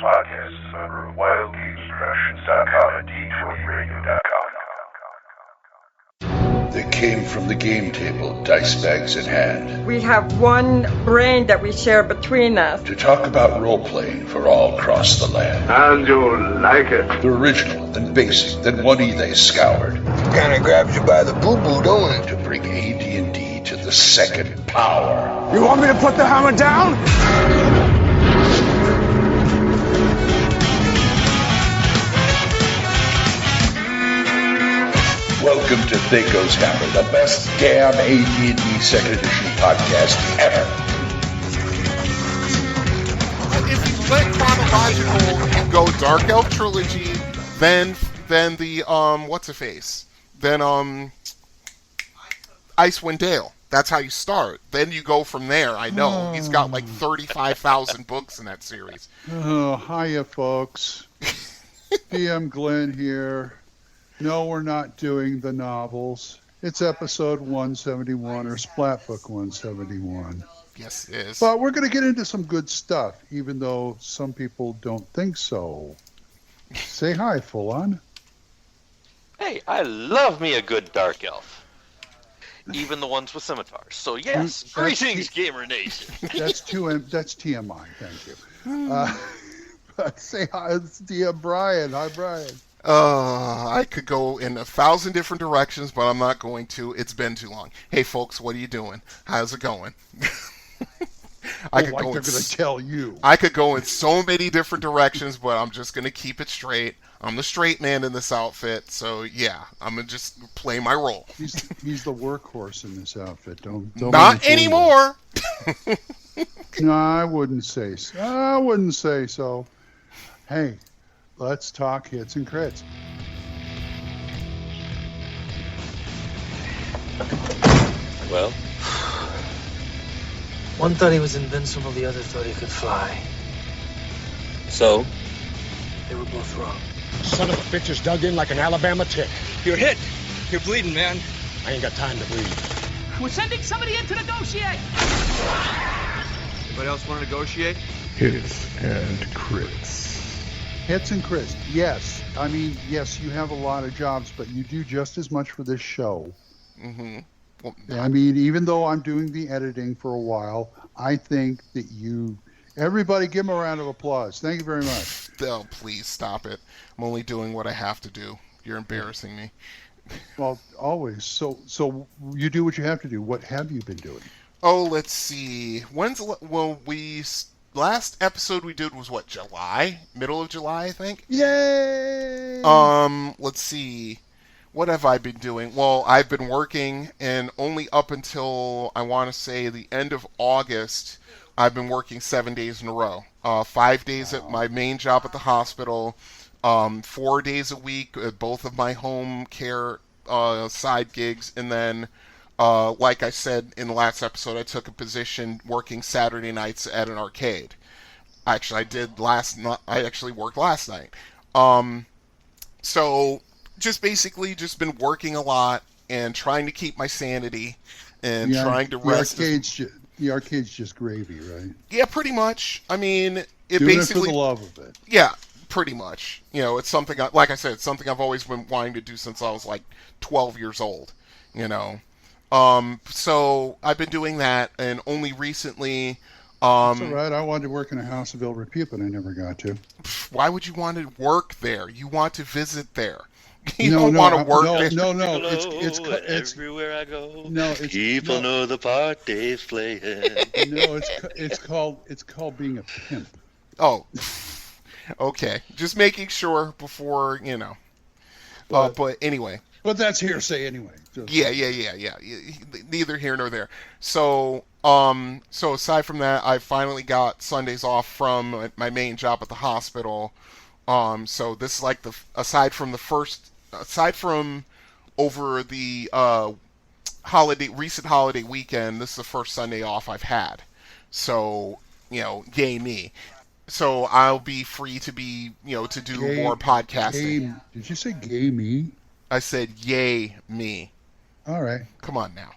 podcast is a member of WildGamesProductions.com and D20Radio.com. They came from the game table, dice bags in hand, We have one brain that we share between us. to talk about role-playing for all across the land. And you'll like it. The original, then basic, then one they scoured. Kinda grabs you by the boo-boo, don't it? To bring AD&D to the second power. You want me to put the hammer down? Welcome to THACO's Hammer, the best damn AD&D second edition podcast ever. If you went chronological, you go Dark Elf Trilogy, then the what's-a-face, then Icewind Dale. That's how you start. Then you go from there. I know he's got like 35,000 books in that series. Oh, hiya, folks. DM Glenn here. No, we're not doing the novels. It's episode 171 or Splat Book 171. Yes, it is. But we're going to get into some good stuff, even though some people don't think so. Say hi, Full On. Hey, I love me a good Dark Elf. Even the ones with scimitars. So yes, That's greetings, Gamer Nation. That's TMI, thank you. But say hi, it's DM Brian. Hi, Brian. I could go in 1,000 different directions, but I'm not going to. It's been too long. Hey, folks, what are you doing? How's it going? They're going to tell you. I could go in so many different directions, but I'm just going to keep it straight. I'm the straight man in this outfit, so yeah, I'm going to just play my role. He's the workhorse in this outfit. Don't Not anymore! No, I wouldn't say so. Hey, let's talk hits and crits. Well, One thought he was invincible, the other thought he could fly. so They were both wrong. Son of a bitch is dug in like an Alabama tick. You're hit. You're bleeding, man. I ain't got time to bleed. We're sending somebody in to negotiate. Anybody else want to negotiate? Hits and crits. Yes. I mean, yes, you have a lot of jobs, but you do just as much for this show. Mm-hmm. Well, I mean, even though I'm doing the editing for a while, I think that everybody give him a round of applause. Thank you very much. oh, please stop it. I'm only doing what I have to do. You're embarrassing me. Well, always. So you do what you have to do. What have you been doing? Oh, let's see. Last episode we did was what, July? Middle of July, I think? Yay! Let's see. What have I been doing? Well, I've been working, and only up until, I want to say, the end of August, I've been working 7 days in a row. 5 days at my main job at the hospital, 4 days a week at both of my home care side gigs, and then, like I said in the last episode, I took a position working Saturday nights at an arcade. Actually, I actually worked last night. So just basically just been working a lot and trying to keep my sanity and trying to rest. The arcade's just gravy, right? Yeah, pretty much. I mean, Doing it for the love of it. Yeah, pretty much. You know, it's something, like I said, it's something I've always been wanting to do since I was like 12 years old, you know. So I've been doing that, and only recently... That's all right. I wanted to work in a house of ill repute, but I never got to. Why would you want to work there? You want to visit there. You don't want to work there. No. It's everywhere I go. No, People know the part they're playing. No, it's called being a pimp. Oh, okay. Just making sure before, you know. But anyway. But that's hearsay anyway. Yeah. Neither here nor there. So aside from that, I finally got Sundays off from my main job at the hospital. So this is like aside from over the recent holiday weekend, this is the first Sunday off I've had. So, you know, yay me. So I'll be free to be, you know, to do more podcasting. Did you say gay me? I said yay me. All right. Come on now.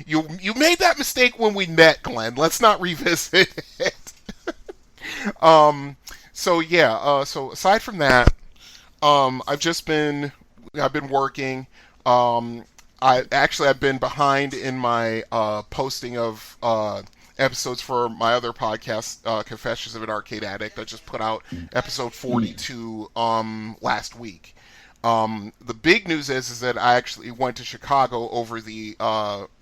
You made that mistake when we met, Glenn. Let's not revisit it. So aside from that, I've been working. I've been behind in my posting of episodes for my other podcast, Confessions of an Arcade Addict. I just put out episode 42 last week. The big news is that I actually went to Chicago over the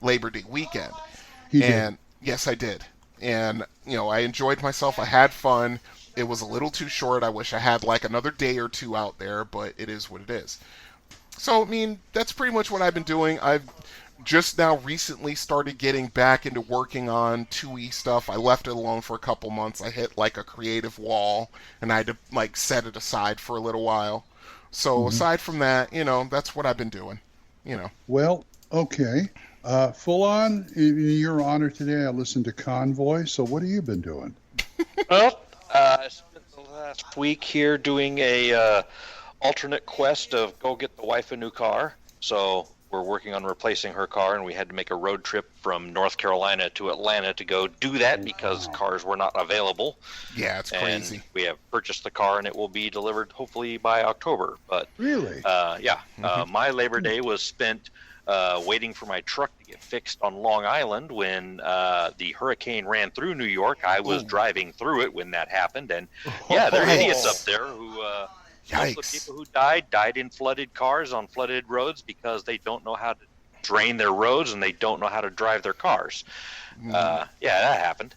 Labor Day weekend. You and yes, I did. And I enjoyed myself. I had fun. It was a little too short. I wish I had like another day or two out there, but it is what it is. So, I mean, that's pretty much what I've been doing. I've just now recently started getting back into working on 2E stuff. I left it alone for a couple months. I hit like a creative wall, and I had to like set it aside for a little while. So aside from that, that's what I've been doing. Well, okay. Full on, in your honor today, I listened to Convoy. So what have you been doing? Well, I spent the last week here doing a alternate quest of go get the wife a new car. So we're working on replacing her car, and we had to make a road trip from North Carolina to Atlanta to go do that because cars were not available. Yeah, it's crazy. And we have purchased the car, and it will be delivered hopefully by October. But Really? My Labor Day was spent waiting for my truck to get fixed on Long Island when the hurricane ran through New York. I was driving through it when that happened, and there are idiots up there who most of the people who died in flooded cars on flooded roads because they don't know how to drain their roads and they don't know how to drive their cars. That happened.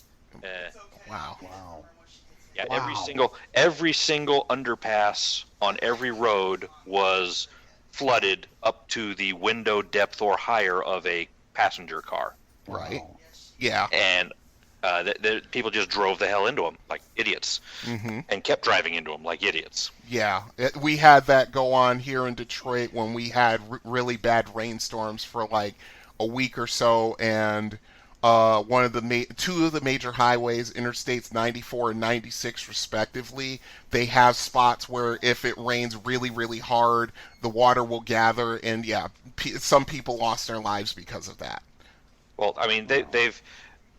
Wow. Yeah, every single underpass on every road was flooded up to the window depth or higher of a passenger car. Right. Yeah. And the people just drove the hell into them like idiots and kept driving into them like idiots. Yeah. We had that go on here in Detroit when we had really bad rainstorms for like a week or so, and two of the major highways, Interstates 94 and 96 respectively, they have spots where if it rains really, really hard, the water will gather, and some people lost their lives because of that. Well, I mean, they've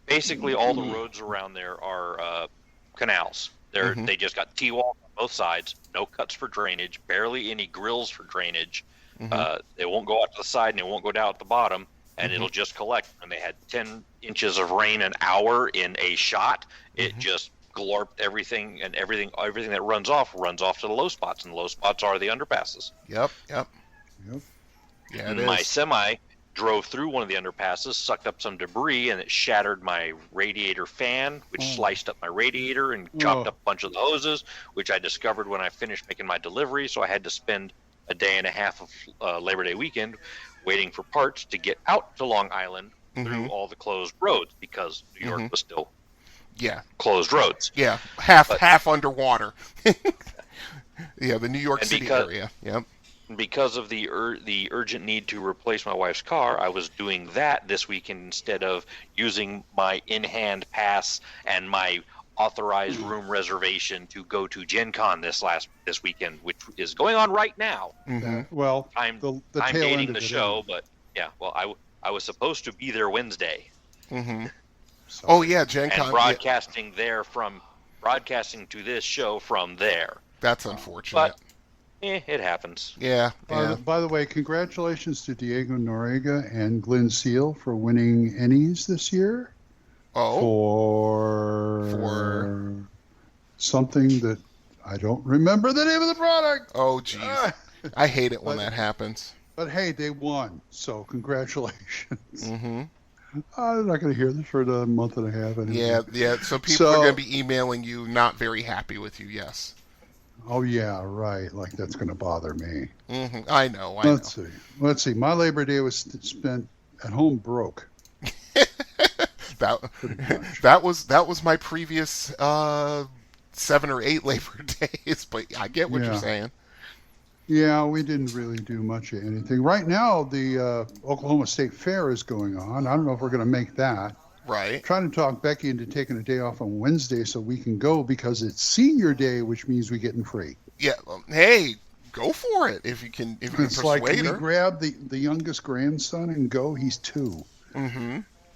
basically all the roads around there are canals. They just got T-walls on both sides, no cuts for drainage, barely any grills for drainage. They won't go out to the side and they won't go down at the bottom, and it'll just collect. And they had 10 inches of rain an hour in a shot. It just glorped everything, and everything that runs off to the low spots, and the low spots are the underpasses. Yep. Yeah, My semi drove through one of the underpasses, sucked up some debris, and it shattered my radiator fan, which sliced up my radiator and chopped up a bunch of the hoses, which I discovered when I finished making my delivery. So I had to spend a day and a half of Labor Day weekend waiting for parts to get out to Long Island through all the closed roads because New York was still closed roads. Yeah, half underwater. The New York City area. Yep. Because of the urgent need to replace my wife's car, I was doing that this weekend instead of using my in-hand pass and my authorized room reservation to go to Gen Con this weekend, which is going on right now. Well, I'm tail dating end the of show, but I was supposed to be there Wednesday. Oh yeah, Gen Con. And broadcasting broadcasting to this show from there. That's unfortunate. But it happens. Yeah. By the way, congratulations to Diego Noriega and Glenn Seal for winning Ennies this year. Oh. For something that I don't remember the name of the product. Oh, geez. I hate it when that happens. But hey, they won, so congratulations. I'm not going to hear this for a month and a half. Anyway. Yeah. So people are going to be emailing you, not very happy with you. Yes. Oh yeah, right. Like that's going to bother me. I know. Let's see. My Labor Day was spent at home broke. That was my previous 7 or 8 Labor Days, but I get what you're saying. Yeah, we didn't really do much of anything. Right now, the Oklahoma State Fair is going on. I don't know if we're going to make that. Right. I'm trying to talk Becky into taking a day off on Wednesday so we can go because it's Senior Day, which means we're getting free. Yeah. Hey, go for it if you can. If you can it's like, persuade can her. we grab the youngest grandson and go? He's 2.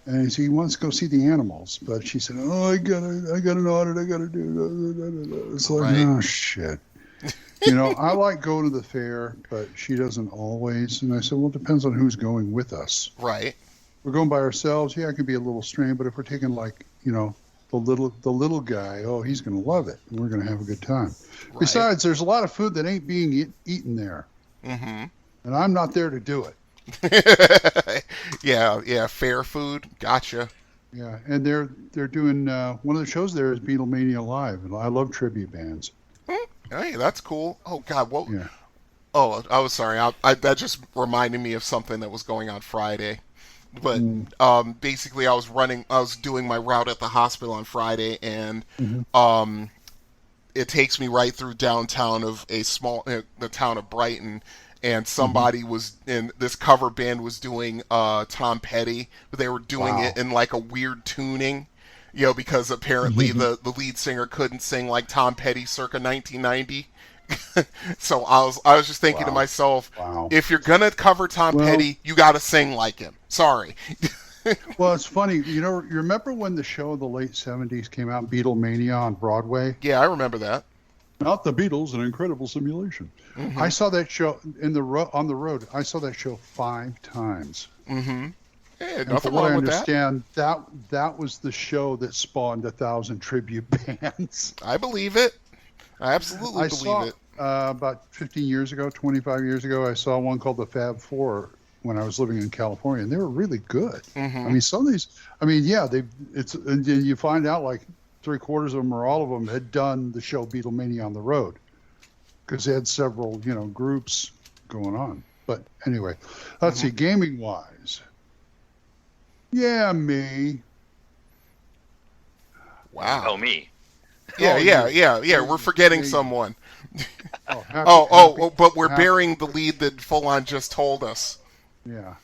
And he wants to go see the animals, but she said, "Oh, I got an audit. I got to do." It's like, Right. oh shit. I like going to the fair, but she doesn't always. And I said, well, it depends on who's going with us. Right. We're going by ourselves. Yeah, it could be a little strained, but if we're taking the little guy, oh, he's going to love it, and we're going to have a good time. Right. Besides, there's a lot of food that ain't being eaten there, Mm-hmm. and I'm not there to do it. Yeah, fair food. Gotcha. Yeah, and they're doing one of the shows there is Beatlemania Live, and I love tribute bands. Hey, that's cool. Oh God, what? Yeah. Oh, I was sorry. That just reminded me of something that was going on Friday. But basically, I was doing my route at the hospital on Friday, and it takes me right through downtown of the town of Brighton. And somebody was in this cover band was doing Tom Petty, but they were doing it in like a weird tuning, because apparently the lead singer couldn't sing like Tom Petty circa 1990. So I was just thinking to myself, if you're gonna cover Tom Petty, you got to sing like him. Sorry. Well, it's funny, you remember when the show of the late 70s came out, Beatlemania on Broadway? Yeah, I remember that. Not the Beatles, an incredible simulation. I saw that show on the road. I saw that show 5 times. Mm-hmm. Yeah, And nothing from what wrong I with understand, that was the show that spawned 1,000 tribute bands. I believe it. I absolutely believe it. About 15 years ago, 25 years ago, I saw one called the Fab Four when I was living in California, and they were really good. I mean, some of these, and you find out like 3/4 of them or all of them had done the show Beatlemania on the road because they had several, groups going on. But anyway, let's see, gaming wise. Yeah, me. Wow. Oh, me. Yeah. We're forgetting someone. But we're burying the lead that Full On just told us. Yeah.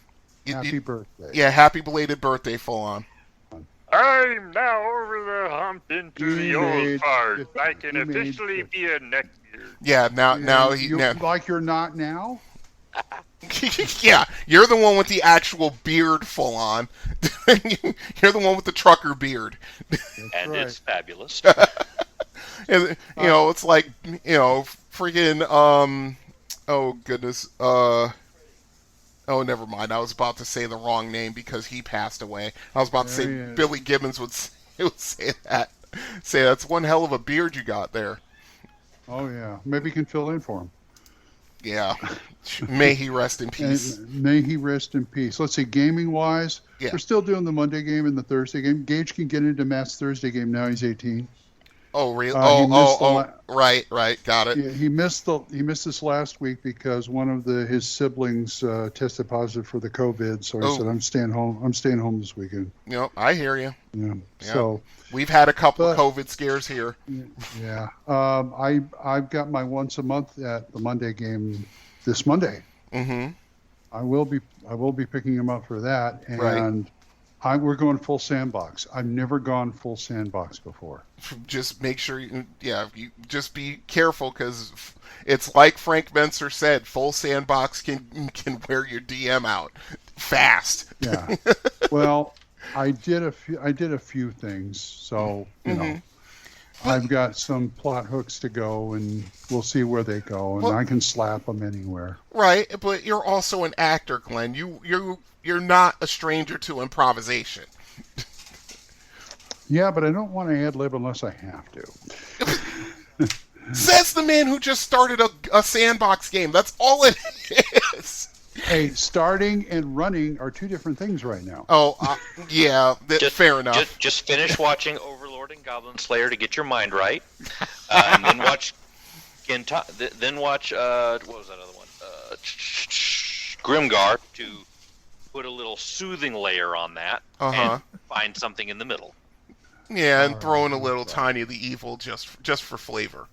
Happy birthday. Yeah, happy belated birthday, Full On. I'm now over the hump into the old part. I can officially be a neckbeard. Yeah, now he like you're not now. Yeah, you're the one with the actual beard, Full On. You're the one with the trucker beard. And right. It's fabulous. It's like, freaking, oh goodness, oh, never mind. I was about to say the wrong name because he passed away. I was about to say Billy Gibbons would say that. Say that's one hell of a beard you got there. Oh yeah, maybe you can fill in for him. Yeah. May he rest in peace. May he rest in peace. Let's see, gaming wise, we're still doing the Monday game and the Thursday game. Gage can get into Matt's Thursday game now. He's 18. Oh really? Right. Got it. Yeah, he missed this last week because one of his siblings tested positive for the COVID. So I said, I'm staying home. I'm staying home this weekend. I hear you. Yeah. So we've had a couple of COVID scares here. Yeah. I've got my once a month at the Monday game this Monday. Mm-hmm. I will be picking him up for that, and we're going full sandbox. I've never gone full sandbox before. Just make sure you just be careful because it's like Frank Menser said, full sandbox can wear your DM out fast. Yeah. Well, I did a few things, so I've got some plot hooks to go, and we'll see where they go, and I can slap them anywhere. Right, but you're also an actor, Glenn. You're not a stranger to improvisation. Yeah, but I don't want to ad-lib unless I have to. Says the man who just started a sandbox game. That's all it is. Hey, starting and running are two different things right now. Oh, yeah, fair enough. Just finish watching Overlord and Goblin Slayer to get your mind right, and then watch what was that other one? Grimgar to put a little soothing layer on that, and find something in the middle. Yeah, and throw in a little Tiny the Evil just for flavor.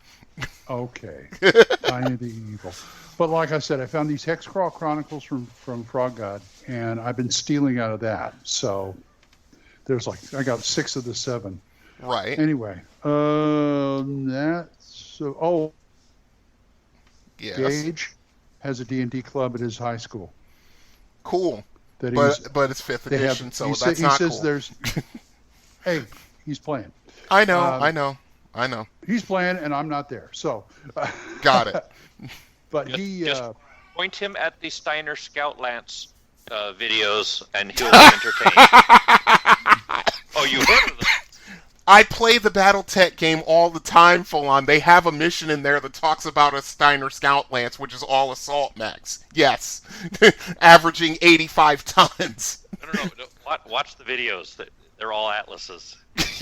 Okay, Tiny the Evil. But like I said, I found these Hexcrawl Chronicles from Frog God, and I've been stealing out of that. So there's I got 6 of the 7. Right. Anyway, yes. Gage has a D&D club at his high school. Cool. that but it's 5th edition, so that's not cool. There's, hey, he's playing. I know. He's playing, and I'm not there. So, got it. But just point him at the Steiner Scout Lance videos, and he'll be entertained. Oh, you heard of them? I play the BattleTech game all the time, full on. They have a mission in there that talks about a Steiner Scout Lance, which is all assault mechs. Yes, averaging 85 tons. No. Watch the videos. They're all Atlases.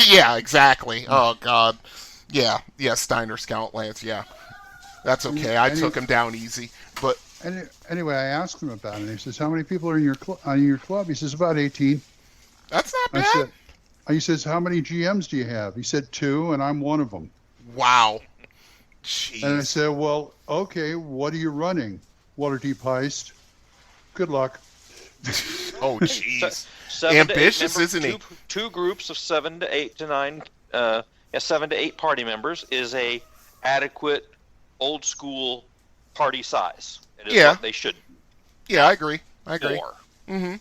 Yeah, exactly. Oh God. Yeah, Steiner Scout Lance. Yeah, that's okay. I took him down easy, but anyway, I asked him about it. He says, "How many people are in your club?" He says, "About 18." That's not bad. He says, "How many GMs do you have?" He said, 2, and I'm one of them. Wow. Jeez. And I said, "Well, okay, what are you running? Waterdeep Heist. Good luck." Oh, jeez. Ambitious, isn't he? Two groups of 7 to 8 to 9, 7 to 8 party members is a adequate old school party size. It is what they should. Yeah, I agree. Mm-hmm.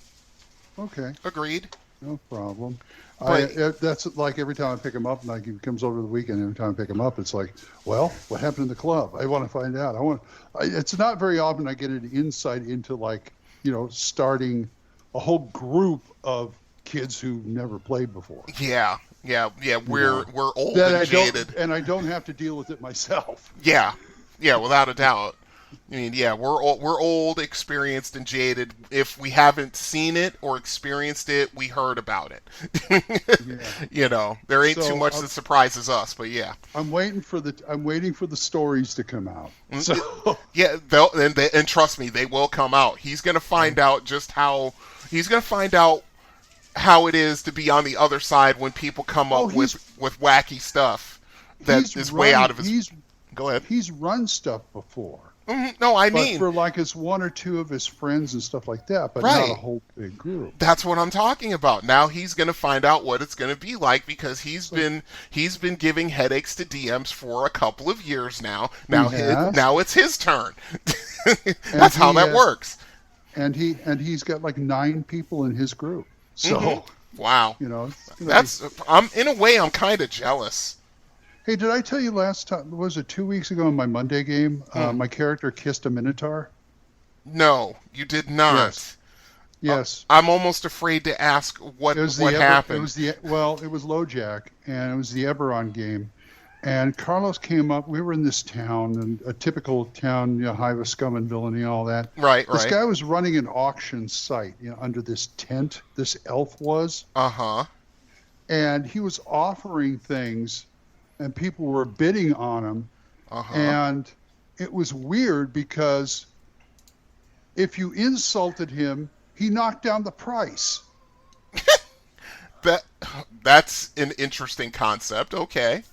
Okay. Agreed. No problem. But, that's like every time I pick him up, like he comes over the weekend. Every time I pick him up, it's like, well, what happened in the club? I want to find out. It's not very often I get an insight into starting a whole group of kids who never played before. Yeah. We're old and jaded, and I don't have to deal with it myself. Yeah, without a doubt. I mean, we're old, experienced, and jaded. If we haven't seen it or experienced it, we heard about it. There ain't too much that surprises us, but yeah. I'm waiting for the stories to come out. So yeah, and trust me, they will come out. He's gonna find out how it is to be on the other side when people come up with wacky stuff that is way out of his. Go ahead. He's run stuff before. No, I mean for like his 1 or 2 of his friends and stuff like that, but not a whole big group. That's what I'm talking about. Now he's going to find out what it's going to be like because he's been giving headaches to DMs for a couple of years now. Now it's his turn. That's how that works. And he's got like 9 people in his group. So wow, I'm in a way I'm kind of jealous. Hey, did I tell you last time? Was it 2 weeks ago in my Monday game? My character kissed a Minotaur. No, you did not. Yes. I'm almost afraid to ask what happened. It was LoJack, and it was the Eberron game. And Carlos came up. We were in this town, a typical town, hive of scum and villainy, all that. Right. This guy was running an auction site, under this tent. This elf was. And he was offering things. And people were bidding on him, and it was weird because if you insulted him, he knocked down the price. That's an interesting concept. Okay,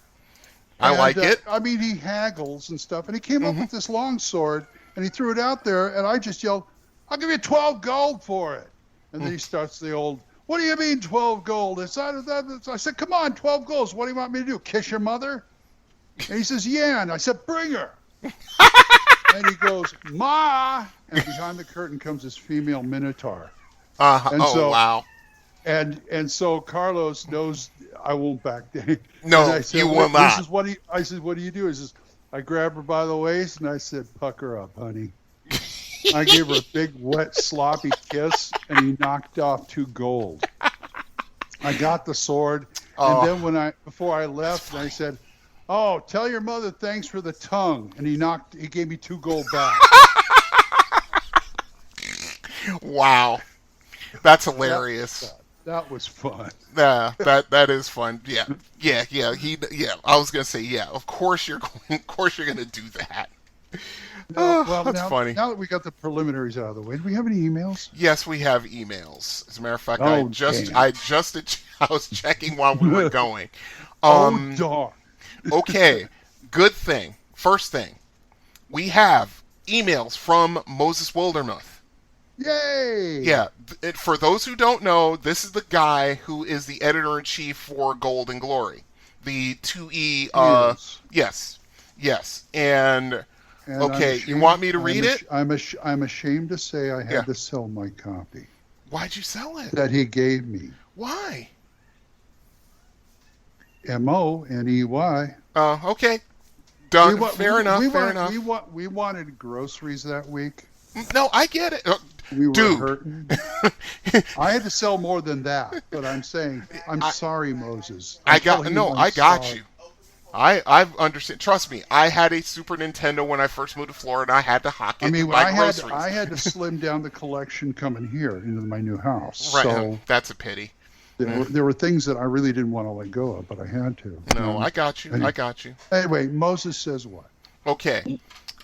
I like it. I mean, he haggles and stuff, and he came up with this long sword, and he threw it out there, and I just yelled, "I'll give you 12 gold for it." And then he starts the old, "What do you mean 12 gold? I said, "Come on, 12 golds. What do you want me to do? Kiss your mother?" And he says, "Yeah." And I said, "Bring her." And he goes, "Ma." And behind the curtain comes this female Minotaur. Wow. And so Carlos knows I won't back down. No, you will not. I said, "What do you do?" He says, I grabbed her by the waist and I said, "Pucker up, honey." I gave her a big, wet, sloppy kiss, and he knocked off 2 gold. I got the sword, and then before I left, I said, "Oh, tell your mother thanks for the tongue," and he gave me 2 gold back. Wow, that's hilarious. That was fun. Yeah, that is fun. Yeah. I was gonna say, of course you're gonna do that. That's funny. Now that we got the preliminaries out of the way, do we have any emails? Yes, we have emails. As a matter of fact, I was checking while we were going. Darn. Okay, good thing. First thing, we have emails from Moses Wildermuth. Yay! Yeah, for those who don't know, this is the guy who is the editor-in-chief for Gold and Glory. The 2E, yes. And okay, you want me to read it? I'm ashamed to say I had to sell my copy. Why'd you sell it? that he gave me. Why? Money. Oh, okay. Done. Fair enough. We wanted groceries that week. No, I get it. We were Dude. hurting. I had to sell more than that, but I'm saying, I'm sorry, Moses. I got sorry. you. I understand. Trust me, I had a Super Nintendo when I first moved to Florida, and I had to hock it to my groceries. I had to slim down the collection coming here into my new house. Right, so that's a pity. There were things that I really didn't want to let go of, but I had to. No, I got you. I got you. Anyway, Moses says what? Okay.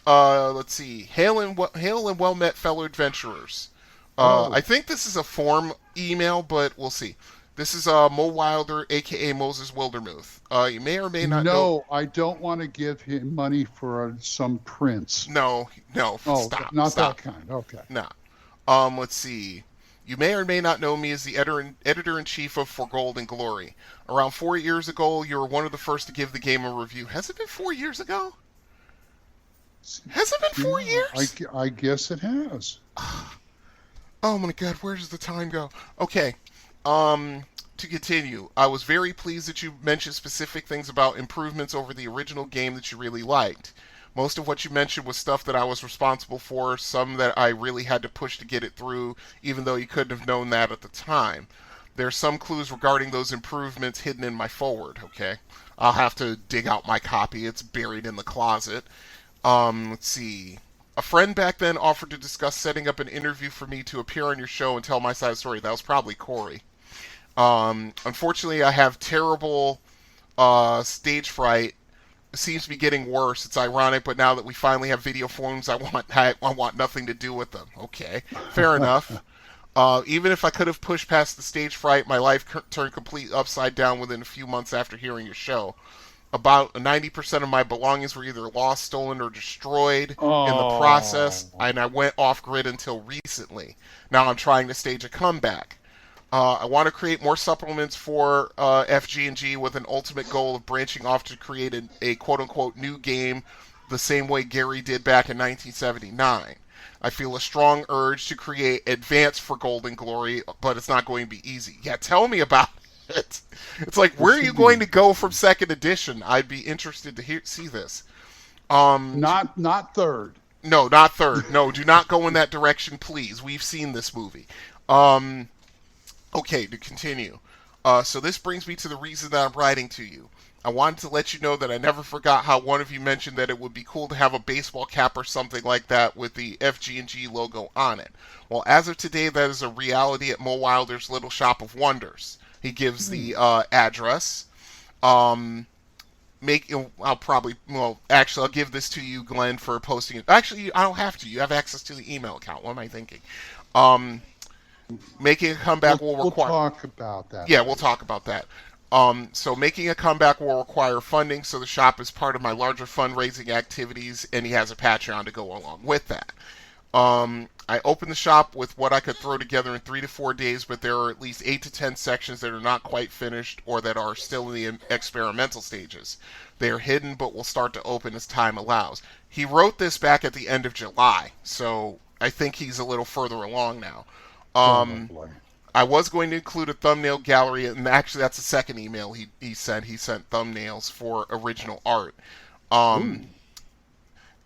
Let's see. Hail and well met fellow adventurers. I think this is a form email, but we'll see. This is Mo Wilder, a.k.a. Moses Wildermuth. You may or may not know... No, I don't want to give him money for some prince. No, Oh, stop. Not stop. that kind. Okay. No. Let's see. You may or may not know me as the editor-in-chief of For Gold and Glory. Around 4 years ago, you were one of the first to give the game a review. Has it been 4 years ago? Has it been 4 years? I guess it has. Oh my god, where does the time go? Okay. To continue, I was very pleased that you mentioned specific things about improvements over the original game that you really liked. Most of what you mentioned was stuff that I was responsible for, some that I really had to push to get it through, even though you couldn't have known that at the time. There's some clues regarding those improvements hidden in my forward, okay? I'll have to dig out my copy. It's buried in the closet. Let's see. A friend back then offered to discuss setting up an interview for me to appear on your show and tell my side of the story. That was probably Corey. Unfortunately, I have terrible stage fright. It seems to be getting worse. It's ironic, but now that we finally have video forms, I want nothing to do with them. Okay, fair enough. Even if I could have pushed past the stage fright, my life turned completely upside down within a few months after hearing your show. About 90% of my belongings were either lost, stolen, or destroyed in the process, and I went off-grid until recently. Now I'm trying to stage a comeback. I want to create more supplements for FG&G with an ultimate goal of branching off to create a quote-unquote new game the same way Gary did back in 1979. I feel a strong urge to create Advance for Gold and Glory, but it's not going to be easy. Yeah, tell me about it. It's like, where are you going to go from second edition? I'd be interested to see this. Not third. No, not third. No, do not go in that direction, please. We've seen this movie. Okay, to continue. So this brings me to the reason that I'm writing to you. I wanted to let you know that I never forgot how one of you mentioned that it would be cool to have a baseball cap or something like that with the FG&G logo on it. Well, as of today, that is a reality at Mo Wilder's Little Shop of Wonders. He gives the address. I'll give this to you, Glenn, for posting it. Actually, I don't have to. You have access to the email account. What am I thinking? Making a comeback will require... We'll talk about that. Yeah, we'll talk about that. So making a comeback will require funding, so the shop is part of my larger fundraising activities, and he has a Patreon to go along with that. I opened the shop with what I could throw together in 3 to 4 days, but there are at least 8 to 10 sections that are not quite finished or that are still in the experimental stages. They are hidden, but will start to open as time allows. He wrote this back at the end of July, so I think he's a little further along now. I was going to include a thumbnail gallery, and actually that's the second email he sent. He sent thumbnails for original art.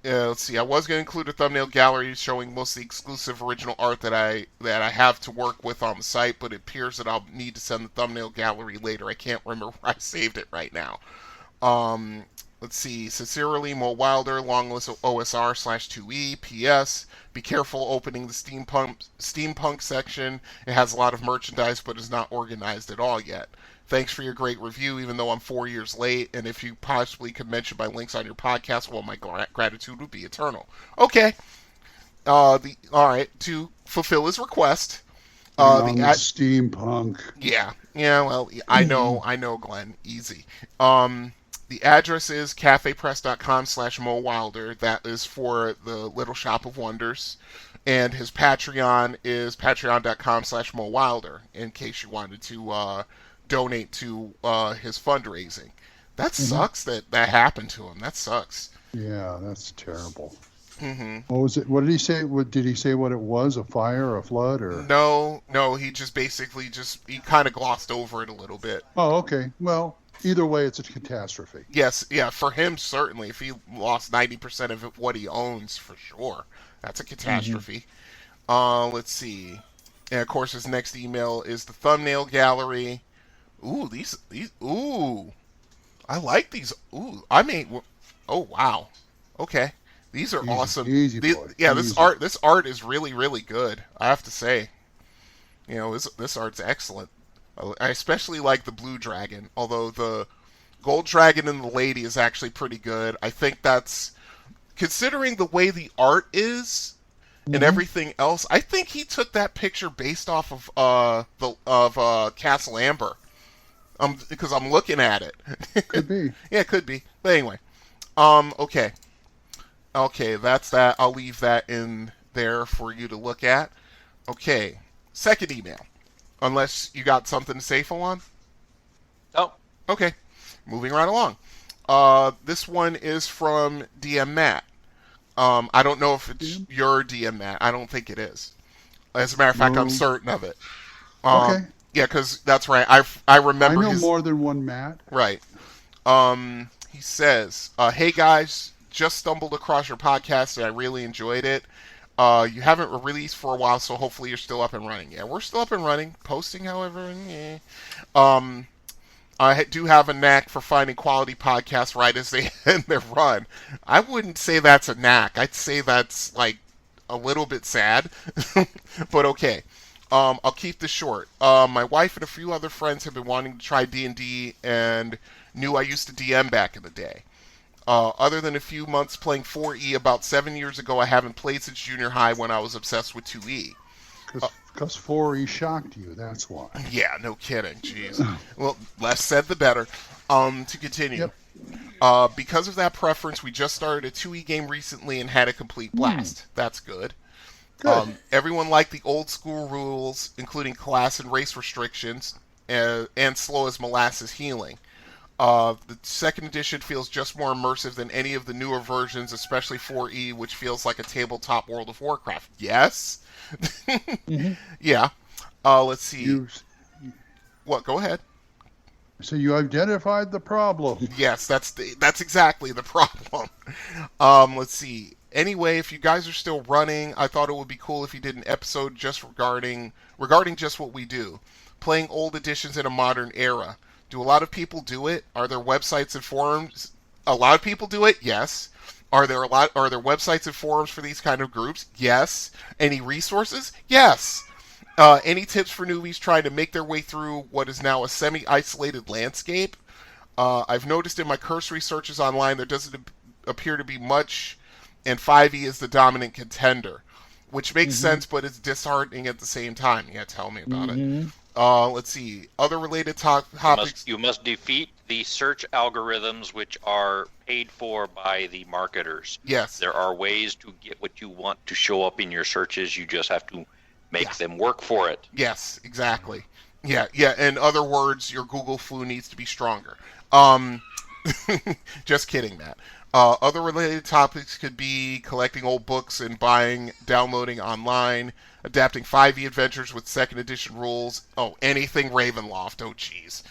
Let's see. I was going to include a thumbnail gallery showing most of the exclusive original art that I have to work with on the site, but it appears that I'll need to send the thumbnail gallery later. I can't remember where I saved it right now. Let's see. Sincerely, Mo Wilder, long list of OSR/2E. P.S. Be careful opening the steampunk section. It has a lot of merchandise, but is not organized at all yet. Thanks for your great review, even though I'm 4 years late, and if you possibly could mention my links on your podcast, well, my gratitude would be eternal. Okay. All right, to fulfill his request. Steampunk. Yeah, well, I know, Glenn. Easy. The address is cafepress.com/Mo Wilder. That is for the Little Shop of Wonders. And his Patreon is patreon.com/Mo Wilder, in case you wanted to donate to his fundraising. That sucks that happened to him. That sucks. Yeah, that's terrible. Mm-hmm. What was it? What did he say? What did he say? What it was? A fire, or a flood, or? No, he just basically he kind of glossed over it a little bit. Oh, okay. Well, either way, it's a catastrophe. Yes, yeah, for him certainly. If he lost 90% of what he owns, for sure, that's a catastrophe. Let's see. And of course, his next email is the thumbnail gallery. Ooh, these. Ooh, I like these. Ooh, oh wow. Okay, these are awesome. Easy, boy. Yeah, Easy. this art is really, really good. I have to say. This art's excellent. I especially like the blue dragon, although the gold dragon and the lady is actually pretty good. I think that's, considering the way the art is and everything else, I think he took that picture based off of Castle Amber. Because I'm looking at it. Could be. Yeah, it could be. But anyway, okay, that's that. I'll leave that in there for you to look at. Okay, second email. Unless you got something to say, Falon? Oh. Okay, moving right along. This one is from DM Matt. I don't know if it's your DM Matt. I don't think it is. As a matter of fact, I'm certain of it. Okay. Yeah, because that's right. I remember. I know more than one Matt. Right. He says, "Hey guys, just stumbled across your podcast and I really enjoyed it. You haven't released for a while, so hopefully you're still up and running." Yeah, we're still up and running. Posting, however, I do have a knack for finding quality podcasts right as they end their run. I wouldn't say that's a knack. I'd say that's like a little bit sad, but okay. I'll keep this short. My wife and a few other friends have been wanting to try D&D and knew I used to DM back in the day. Other than a few months playing 4E about 7 years ago, I haven't played since junior high when I was obsessed with 2E. Because 4E shocked you, that's why. Yeah, no kidding. Jeez. Well, less said the better. To continue. Yep. Because of that preference, we just started a 2E game recently and had a complete blast. That's good. Everyone liked the old school rules, including class and race restrictions, and slow as molasses healing. The second edition feels just more immersive than any of the newer versions, especially 4E, which feels like a tabletop World of Warcraft. Yes? Yeah. Let's see. What? Go ahead. So you identified the problem. Yes, that's exactly the problem. Let's see. Anyway, if you guys are still running, I thought it would be cool if you did an episode just regarding just what we do. Playing old editions in a modern era. Do a lot of people do it? Are there websites and forums? A lot of people do it? Yes. Are there websites and forums for these kind of groups? Yes. Any resources? Yes. Any tips for newbies trying to make their way through what is now a semi-isolated landscape? I've noticed in my cursory searches online there doesn't appear to be much, and 5e is the dominant contender, which makes sense, but it's disheartening at the same time. Yeah, tell me about it. Let's see. Other related topics. You must defeat the search algorithms which are paid for by the marketers. Yes. There are ways to get what you want to show up in your searches. You just have to make them work for it. Yes, exactly. Yeah. In other words, your Google flu needs to be stronger. Just kidding, Matt. Other related topics could be collecting old books and downloading online, adapting 5e adventures with second edition rules. Oh, anything Ravenloft. Oh, jeez.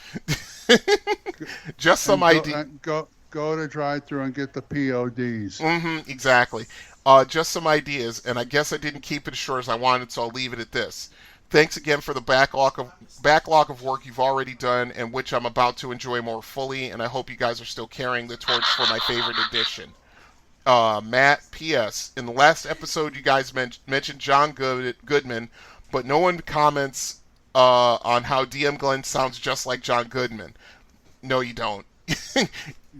Just some idea. Go to drive-thru and get the PODs. Exactly. Just some ideas, and I guess I didn't keep it as short as I wanted, so I'll leave it at this. Thanks again for the backlog of work you've already done, and which I'm about to enjoy more fully, and I hope you guys are still carrying the torch for my favorite edition. Matt, P.S. In the last episode, you guys mentioned John Goodman, but no one comments on how DM Glenn sounds just like John Goodman. No, you don't.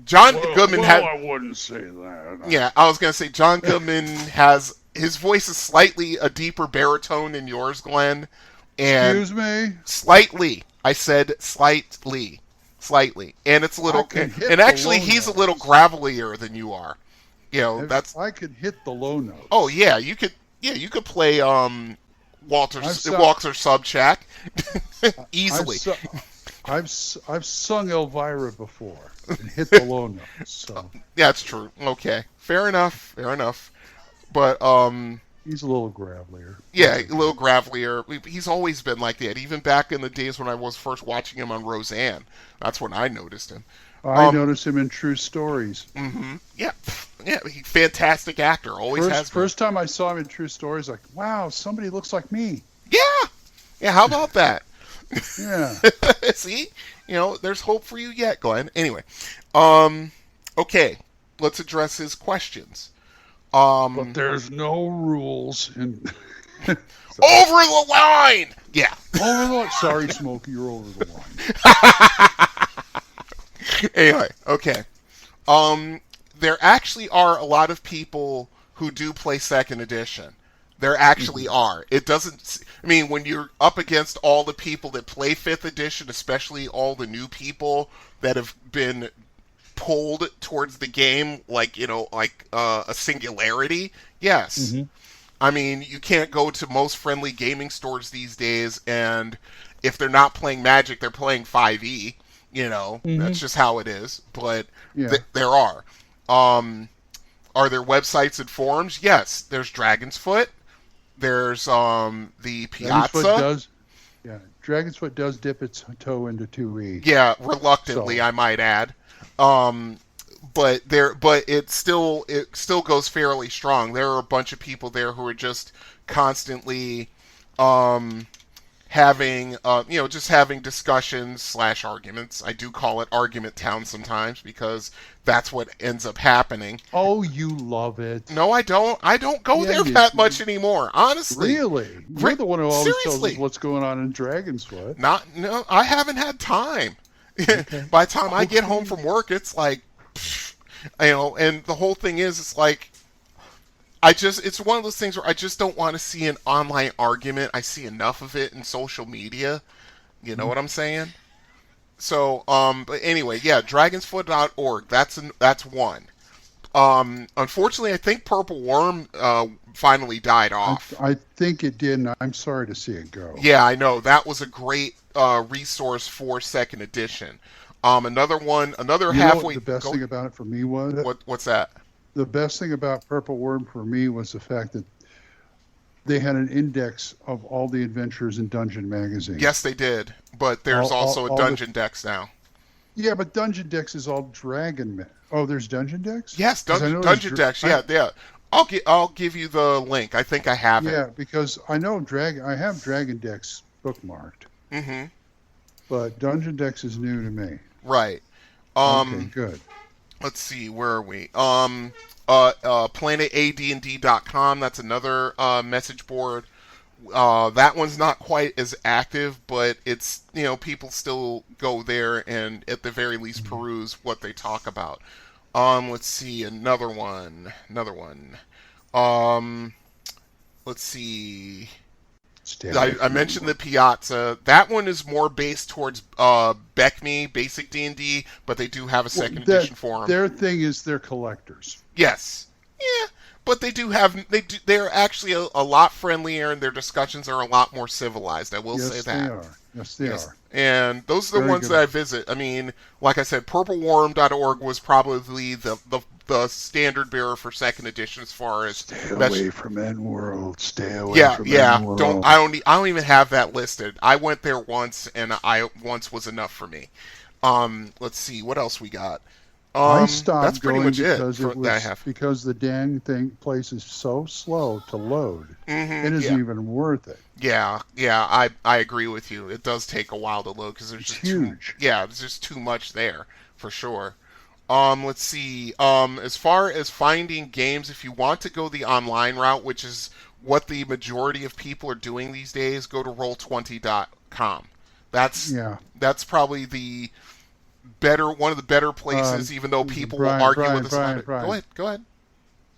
John Goodman I wouldn't say that. Yeah, I was going to say John Goodman has... His voice is slightly a deeper baritone than yours, Glenn. And excuse me? Slightly. I said slightly. Slightly. And it's a little... And actually, he's a little gravelier than you are. You know, that's... I could hit the low notes. Oh, yeah. You could play Walter Subchak easily. I've sung Elvira before and hit the low notes. So. That's true. Okay. Fair enough. But He's a little gravelier. yeah, a little gravelier. He's always been like that. Even back in the days when I was first watching him on Roseanne, that's when I noticed him. I noticed him in True Stories. Mm-hmm. Yeah, fantastic actor. Always has been. First time I saw him in True Stories, like, wow, somebody looks like me. Yeah. How about that? Yeah. See, there's hope for you yet, Glenn. Anyway, okay, let's address his questions. But there's no rules. Over the line! Yeah. Over the line. Sorry, Smokey, you're over the line. Anyway, okay. There actually are a lot of people who do play second edition. There actually are. It doesn't... I mean, when you're up against all the people that play 5th edition, especially all the new people that have been pulled towards the game, like a singularity, yes. Mm-hmm. I mean, you can't go to most friendly gaming stores these days, and if they're not playing Magic, they're playing 5e. That's just how it is. But there are. Are there websites and forums? Yes. There's Dragon's Foot. There's the Piazza. Dragon's Foot does dip its toe into 2e. Yeah, reluctantly, I might add. But it still goes fairly strong. There are a bunch of people there who are just constantly having discussions / arguments. I do call it Argument Town sometimes because that's what ends up happening. Oh, you love it. No, I don't. I don't go there that much anymore, honestly. Really? You're the one who always tells us what's going on in Dragon's Foot. No, I haven't had time. Okay. By the time I get home from work, it's like, and the whole thing is, it's like, it's one of those things where I just don't want to see an online argument. I see enough of it in social media. You know what I'm saying? So, but anyway, yeah, dragonsfoot.org. That's one. Unfortunately, I think Purple Worm finally died off. I think it did, and I'm sorry to see it go. Yeah, I know. That was a great resource for second edition. Another halfway. The best thing about it for me was what's that? The best thing about Purple Worm for me was the fact that they had an index of all the adventures in Dungeon Magazine. Yes, they did. But there's also a Dungeon Dex now. Yeah, but Dungeon Dex is all Dragon. Oh, there's Dungeon Dex? Yes, Dungeon Dex. Yeah. I'll give you the link. I think I have it. Yeah, because I know I have Dragon Dex bookmarked. Mm-hmm. But Dungeon Dex is new to me. Right. Okay, good. Let's see, where are we? PlanetAD&D.com, that's another message board. That one's not quite as active, but it's, people still go there and at the very least peruse what they talk about. Let's see, another one. Let's see. I mentioned the Piazza. That one is more based towards BECME, Basic D&D, but they do have a second edition forum. Their thing is they're collectors. Yes. Yeah, but they're actually a lot friendlier, and their discussions are a lot more civilized. I will say that. Yes, they are. And those are the ones that I visit. I mean, like I said, purpleworm.org was probably the standard bearer for second edition as far as stay away from N-World. Stay away from N-World. I don't even have that listed. I went there once, and once was enough for me. Let's see what else we got. I stopped that's pretty going much because the dang place is so slow to load. Mm-hmm, it isn't even worth it. Yeah, I agree with you. It does take a while to load because there's huge. There's just too much there for sure. Let's see. As far as finding games, if you want to go the online route, which is what the majority of people are doing these days, go to roll20.com. That's probably one of the better places, even though people will argue with us about it. Go ahead.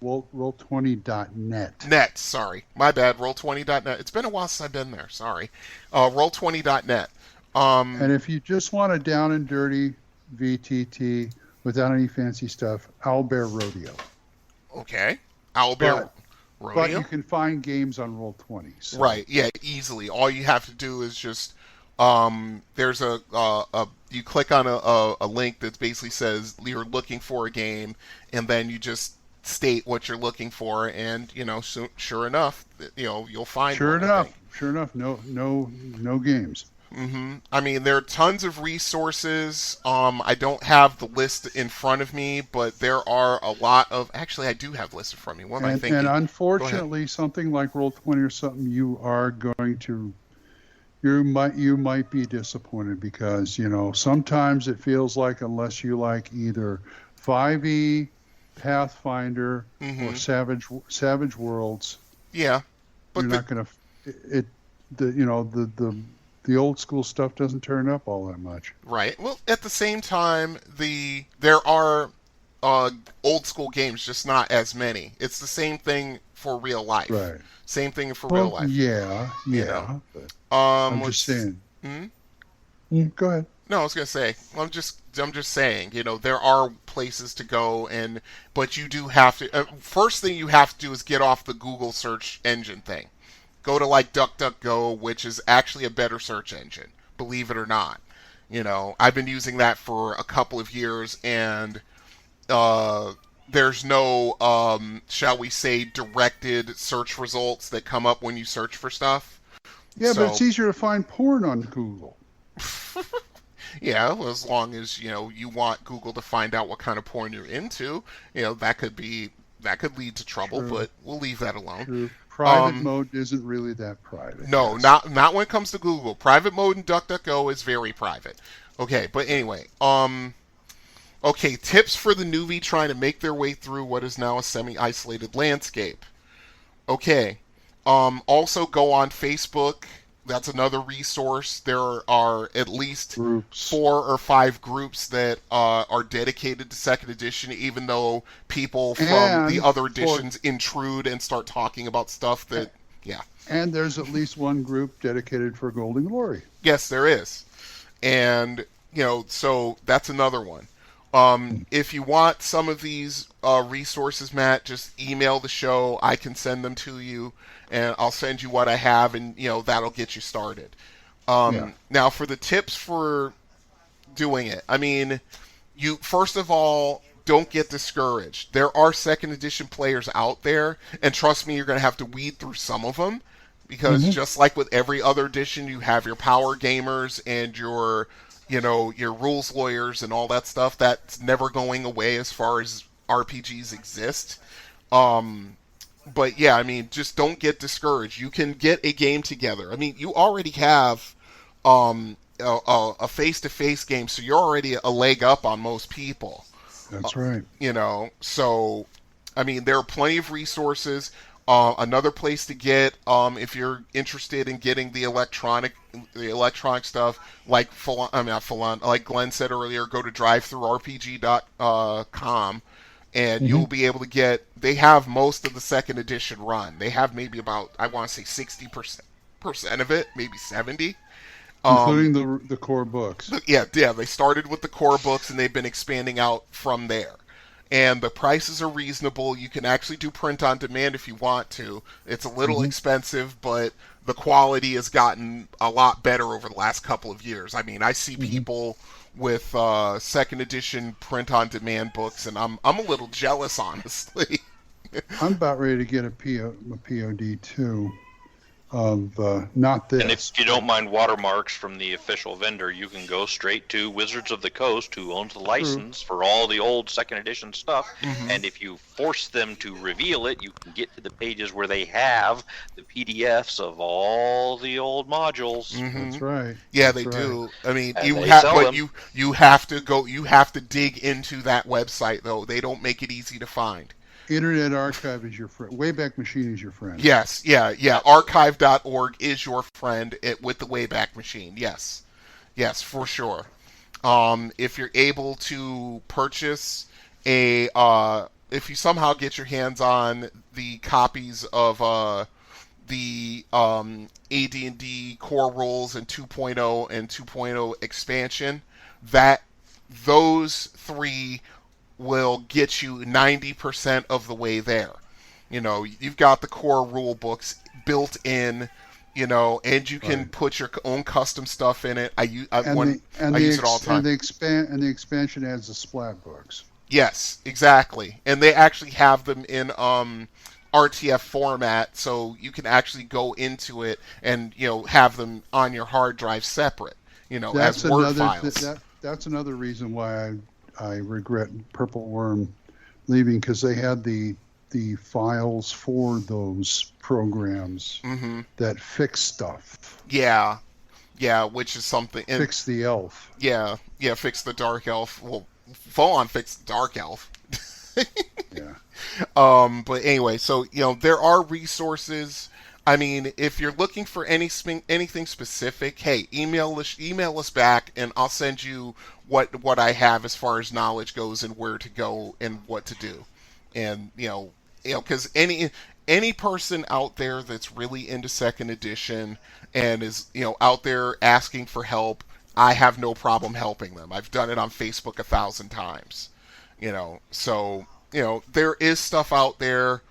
Roll20.net. Sorry. My bad. Roll20.net. It's been a while since I've been there. Sorry. Roll20.net. And if you just want a down and dirty VTT without any fancy stuff, Owlbear Rodeo. Okay. Owlbear Rodeo. But you can find games on Roll20. So. Right. Yeah, easily. All you have to do is just... there's you click on a link that basically says you're looking for a game, and then you just state what you're looking for, and so, sure enough, you'll find. Sure one, enough, no games. I mean, there are tons of resources. I don't have the list in front of me, but there are a lot of. Actually, I do have the list in front of me. What am I thinking? And unfortunately, something like Roll20 or something, you are going to. You might be disappointed because sometimes it feels like unless you like either 5e, Pathfinder, or Savage Worlds, but you're not going to. The old school stuff doesn't turn up all that much. Right. Well, at the same time, there are old school games, just not as many. It's the same thing for real life. Right. Same thing for real life. Yeah. I'm just saying. Go ahead. No, I was gonna say. I'm just saying. There are places to go, but you do have to. First thing you have to do is get off the Google search engine thing. Go to like DuckDuckGo, which is actually a better search engine, believe it or not. I've been using that for a couple of years, and there's no, shall we say, directed search results that come up when you search for stuff. Yeah, but it's easier to find porn on Google. Yeah, well, as long as you want Google to find out what kind of porn you're into, that could lead to trouble. True. But we'll leave that alone. True. Private mode isn't really that private. No, not when it comes to Google. Private mode in DuckDuckGo is very private. Okay, but anyway, okay, tips for the newbie trying to make their way through what is now a semi-isolated landscape. Okay, also go on Facebook. That's another resource. There are at least 4 or 5 groups that are dedicated to second edition, even though people from the other editions intrude and start talking about stuff that, And there's at least one group dedicated for Golden Glory. Yes, there is. And, so that's another one. If you want some of these resources, Matt, just email the show. I can send them to you, and I'll send you what I have, and that'll get you started. Now, for the tips for doing it, I mean, you first of all, don't get discouraged. There are second edition players out there, and trust me, you're going to have to weed through some of them, because just like with every other edition, you have your power gamers and your rules lawyers and all that stuff. That's never going away as far as RPGs exist. But yeah, I mean, just don't get discouraged. You can get a game together. I mean, you already have a face-to-face game, so you're already a leg up on most people. That's right. So, I mean, there are plenty of resources. Another place to get, if you're interested in getting the electronic stuff, like like Glenn said earlier, go to drivethrurpg.com, and you'll be able to get. They have most of the second edition run. They have maybe about, I want to say 60% of it, maybe 70%. Including the core books. Yeah, they started with the core books, and they've been expanding out from there. And the prices are reasonable. You can actually do print on demand if you want to. It's a little expensive, but the quality has gotten a lot better over the last couple of years. I mean, I see people with second edition print on demand books, and I'm a little jealous, honestly. I'm about ready to get a POD too. Not this. And if you don't mind watermarks from the official vendor, you can go straight to Wizards of the Coast, who owns the license for all the old second edition stuff. And if you force them to reveal it, you can get to the pages where they have the PDFs of all the old modules. That's right. Yeah, That's they do. right. I mean, And you have to dig into that website, though. They don't make it easy to find. Internet Archive is your friend. Wayback Machine is your friend. Yes, yeah. Archive.org is your friend with the Wayback Machine. Yes, for sure. If you're able to purchase if you somehow get your hands on the copies of the AD&D core rules and 2.0 and 2.0 expansion, those 3 will get you 90% of the way there. You've got the core rule books built in, and you can put your own custom stuff in it. I use it all the time. And the expansion adds the splat books. Yes, exactly. And they actually have them in RTF format, so you can actually go into it and have them on your hard drive separate, as Word files. That's another reason why I regret Purple Worm leaving, because they had the files for those programs that fix stuff. Yeah, which is something. Fix the elf. Yeah, fix the Dark Elf. Well, full on fix the Dark Elf. Yeah. But anyway, so there are resources. I mean, if you're looking for anything specific, hey, email us back, and I'll send you what I have as far as knowledge goes and where to go and what to do. And because any person out there that's really into second edition and is out there asking for help, I have no problem helping them. I've done it on Facebook 1,000 times. So there is stuff out there.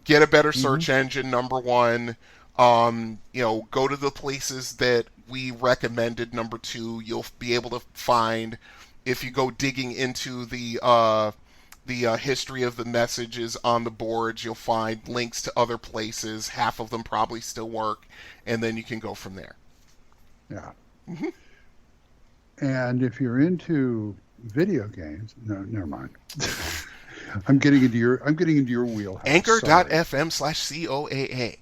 Get a better search engine, number one. Go to the places that we recommended, number two. You'll be able to find, if you go digging into the history of the messages on the boards, you'll find links to other places. Half of them probably still work, and then you can go from there. Yeah. And if you're into video games, no, never mind. I'm getting into your wheelhouse. Anchor.fm/COAA.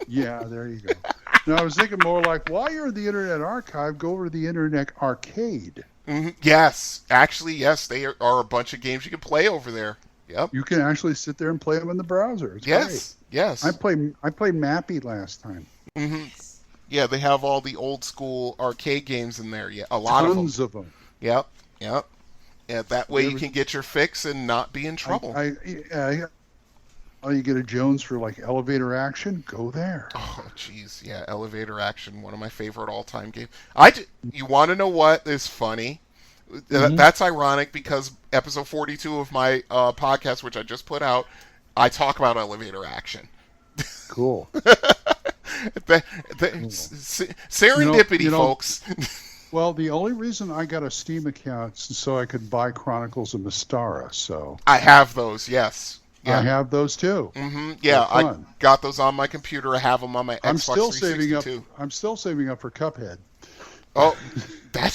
Yeah, there you go. No, I was thinking more like, while you're in the Internet Archive, go over to the Internet Arcade. Yes, actually, yes, they are a bunch of games you can play over there. Yep. You can actually sit there and play them in the browser. It's great. Yes. I played Mappy last time. Yeah, they have all the old school arcade games in there. Yeah, a lot of them. Tons of them. Yep. Yeah, that way you can get your fix and not be in trouble. You get a Jones for like elevator action, go there. Oh, jeez. Yeah, elevator action, one of my favorite all-time games. You want to know what is funny? That's ironic because episode 42 of my podcast, which I just put out, I talk about elevator action. Cool. Serendipity, folks. Well, the only reason I got a Steam account is so I could buy Chronicles of Mystara. So I have those. Yes. Yeah. I have those too. Yeah, I got those on my computer. I have them on my Xbox 362. I'm still saving up for Cuphead. Oh, that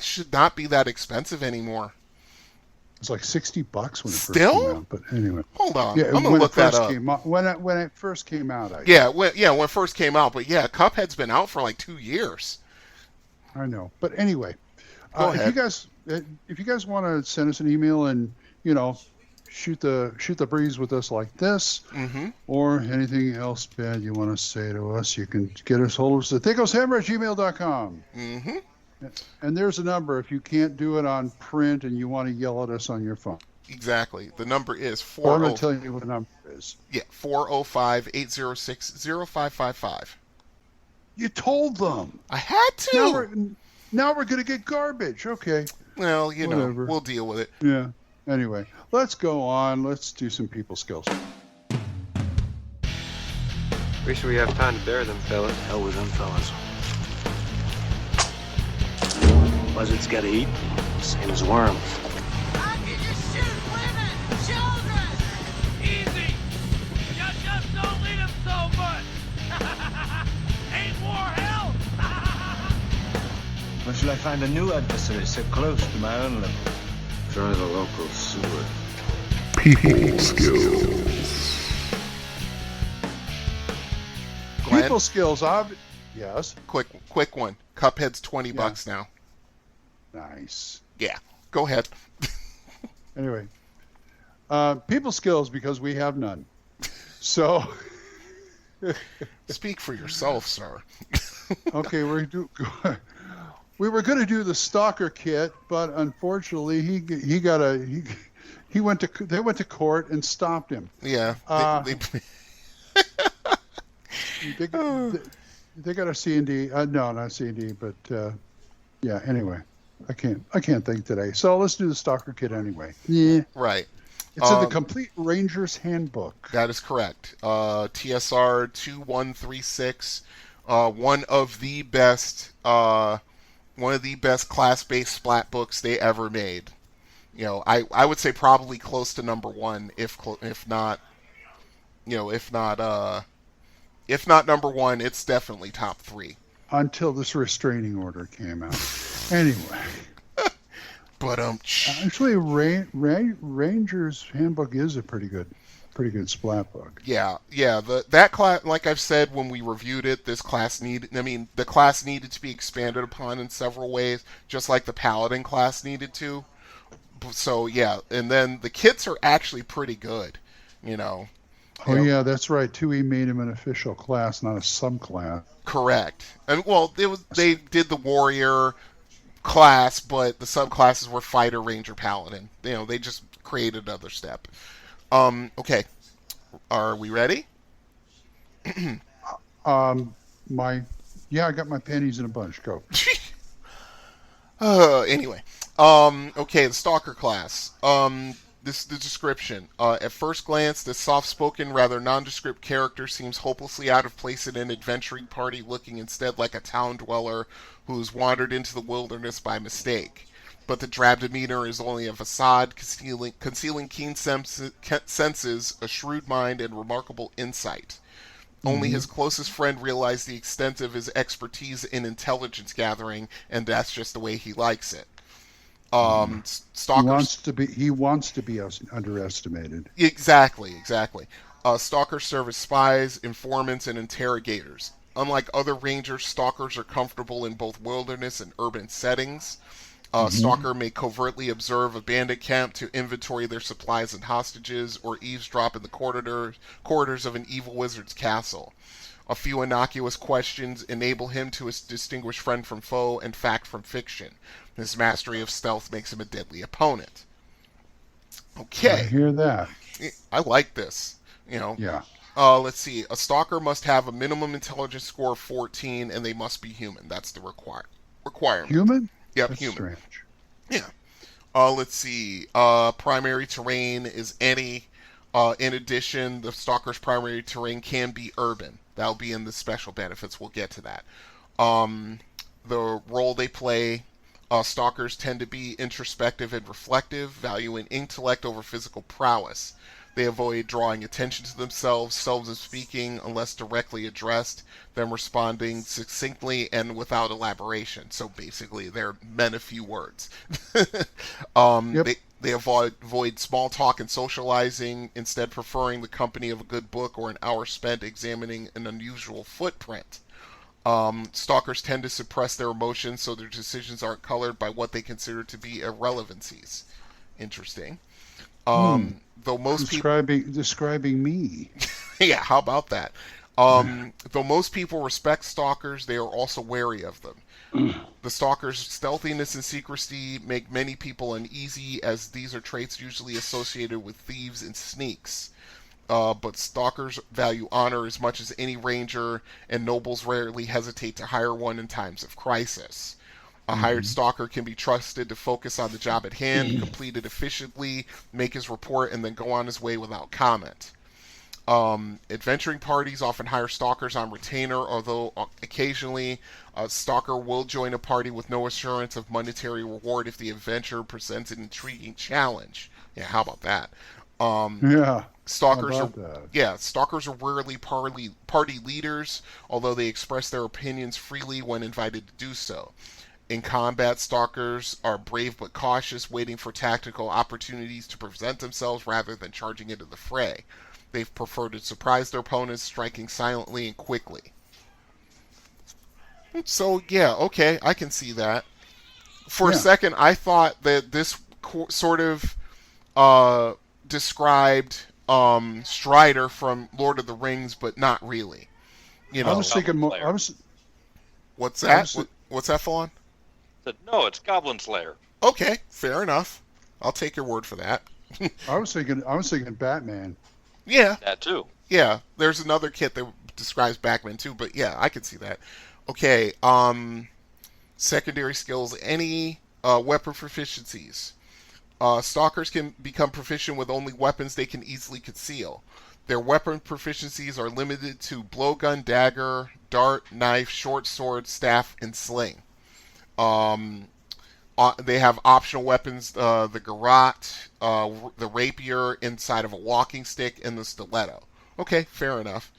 should not be that expensive anymore. It's like $60 when it first came out. But anyway, hold on. Yeah, I'm gonna look that up. When it first came out, when it first came out. But yeah, Cuphead's been out for like 2 years. I know, but anyway, Go ahead. if you guys want to send us an email and shoot the breeze with us like this, or anything else bad you want to say to us, you can get us hold of us at thacoshammer@gmail.com. And there's a number if you can't do it on print and you want to yell at us on your phone. Exactly. The number is 40. I'm going to tell you what the number is. Yeah, 405-806-0555. You told them. I had to. Now we're going to get garbage. Okay. Well, whatever. We'll deal with it. Yeah. Anyway, let's go on. Let's do some people skills. Wish we have time to bury them fellas. Hell with them fellas. Buzzards gotta eat, same as worms. How can you shoot women, children? Easy. You just don't lead them so much. Ain't war hell? When shall I find a new adversary so close to my own level? Try the local sewer. People skills. Glenn? People skills, yes. Quick one. Cuphead's $20 now. Nice. Yeah. Go ahead. Anyway, people skills because we have none. So. Speak for yourself, sir. Okay, we were going to do the stalker kit, but unfortunately they went to court and stopped him. Yeah. They got a C&D. No, not C&D, but yeah. Anyway, I can't think today. So let's do the stalker kit anyway. Yeah. Right. It's in the Complete Ranger's Handbook. That is correct. TSR 2136. One of the best class-based splat books they ever made. I would say probably close to number one, if not, if not number one, it's definitely top three. Until this restraining order came out. Anyway. But actually, Ranger's Handbook is a pretty good splat book. Yeah. That class, like I've said when we reviewed it, the class needed to be expanded upon in several ways, just like the Paladin class needed to. So yeah, and then the kits are actually pretty good, Oh yeah, that's right. 2E made him an official class, not a subclass. Correct. And they did the warrior class, but the subclasses were fighter, ranger, paladin. They just created another step. Okay. Are we ready? I got my panties in a bunch. Go. Anyway. Okay, the Stalker class. This is the description. At first glance, this soft-spoken, rather nondescript character seems hopelessly out of place in an adventuring party, looking instead like a town dweller who's wandered into the wilderness by mistake. But the drab demeanor is only a facade, concealing keen senses, a shrewd mind, and remarkable insight. Only his closest friend realized the extent of his expertise in intelligence gathering, and that's just the way he likes it. Stalkers. He wants to be underestimated. Exactly. Stalkers serve as spies, informants, and interrogators. Unlike other rangers, stalkers are comfortable in both wilderness and urban settings. Stalker may covertly observe a bandit camp to inventory their supplies and hostages, or eavesdrop in the corridors of an evil wizard's castle. A few innocuous questions enable him to distinguish friend from foe and fact from fiction. His mastery of stealth makes him a deadly opponent. Okay. I hear that. I like this. Yeah. Let's see. A stalker must have a minimum intelligence score of 14, and they must be human. That's the requirement. Human? Yep, That's human. Strange. Yeah. Let's see. Primary terrain is any. In addition, the stalker's primary terrain can be urban. That'll be in the special benefits. We'll get to that. The role they play, stalkers tend to be introspective and reflective, valuing intellect over physical prowess. They avoid drawing attention to themselves, seldom speaking unless directly addressed, them responding succinctly and without elaboration. So basically, they're men of few words. They avoid small talk and socializing, instead preferring the company of a good book or an hour spent examining an unusual footprint. Stalkers tend to suppress their emotions, so their decisions aren't colored by what they consider to be irrelevancies. Interesting. Though most describing me. Yeah, how about that? Though most people respect stalkers, they are also wary of them. The stalker's stealthiness and secrecy make many people uneasy, as these are traits usually associated with thieves and sneaks. But stalkers value honor as much as any ranger, and nobles rarely hesitate to hire one in times of crisis. A hired stalker can be trusted to focus on the job at hand, complete it efficiently, make his report, and then go on his way without comment. Adventuring parties often hire stalkers on retainer, although occasionally a stalker will join a party with no assurance of monetary reward if the adventure presents an intriguing challenge. Yeah, how about that? Stalkers are rarely party leaders, although they express their opinions freely when invited to do so. In combat, stalkers are brave but cautious, waiting for tactical opportunities to present themselves rather than charging into the fray. They prefer to surprise their opponents, striking silently and quickly. So, yeah, okay, I can see that. For a second, I thought that this sort of described Strider from Lord of the Rings, but not really. I was thinking more. What's that? What's that, Fawn? No, it's Goblin Slayer. Okay, fair enough. I'll take your word for that. I was thinking Batman. Yeah. That too. Yeah, there's another kit that describes Batman too, but yeah, I can see that. Okay, secondary skills, any weapon proficiencies. Stalkers can become proficient with only weapons they can easily conceal. Their weapon proficiencies are limited to blowgun, dagger, dart, knife, short sword, staff, and sling. They have optional weapons: the garrote, the rapier inside of a walking stick, and the stiletto. Okay, fair enough.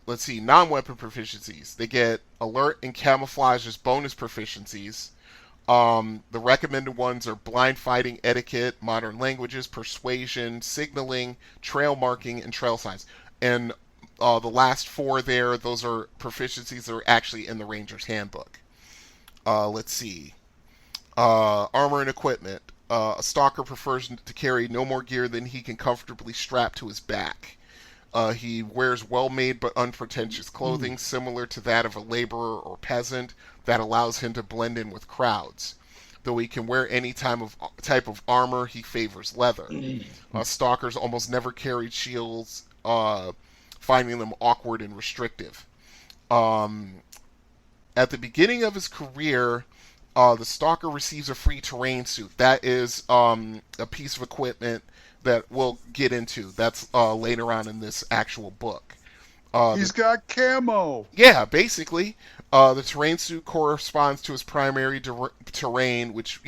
Let's see, non-weapon proficiencies. They get alert and camouflage as bonus proficiencies. The recommended ones are blind fighting, etiquette, modern languages, persuasion, signaling, trail marking, and trail signs. And the last 4 there, those are proficiencies that are actually in the Ranger's Handbook. Let's see. Armor and equipment. A stalker prefers to carry no more gear than he can comfortably strap to his back. He wears well-made but unpretentious clothing similar to that of a laborer or peasant that allows him to blend in with crowds. Though he can wear any type of armor, he favors leather. Stalkers almost never carried shields, finding them awkward and restrictive. At the beginning of his career, the stalker receives a free terrain suit. That is a piece of equipment that we'll get into. That's later on in this actual book. He's got camo. Yeah, basically. The terrain suit corresponds to his primary terrain, which,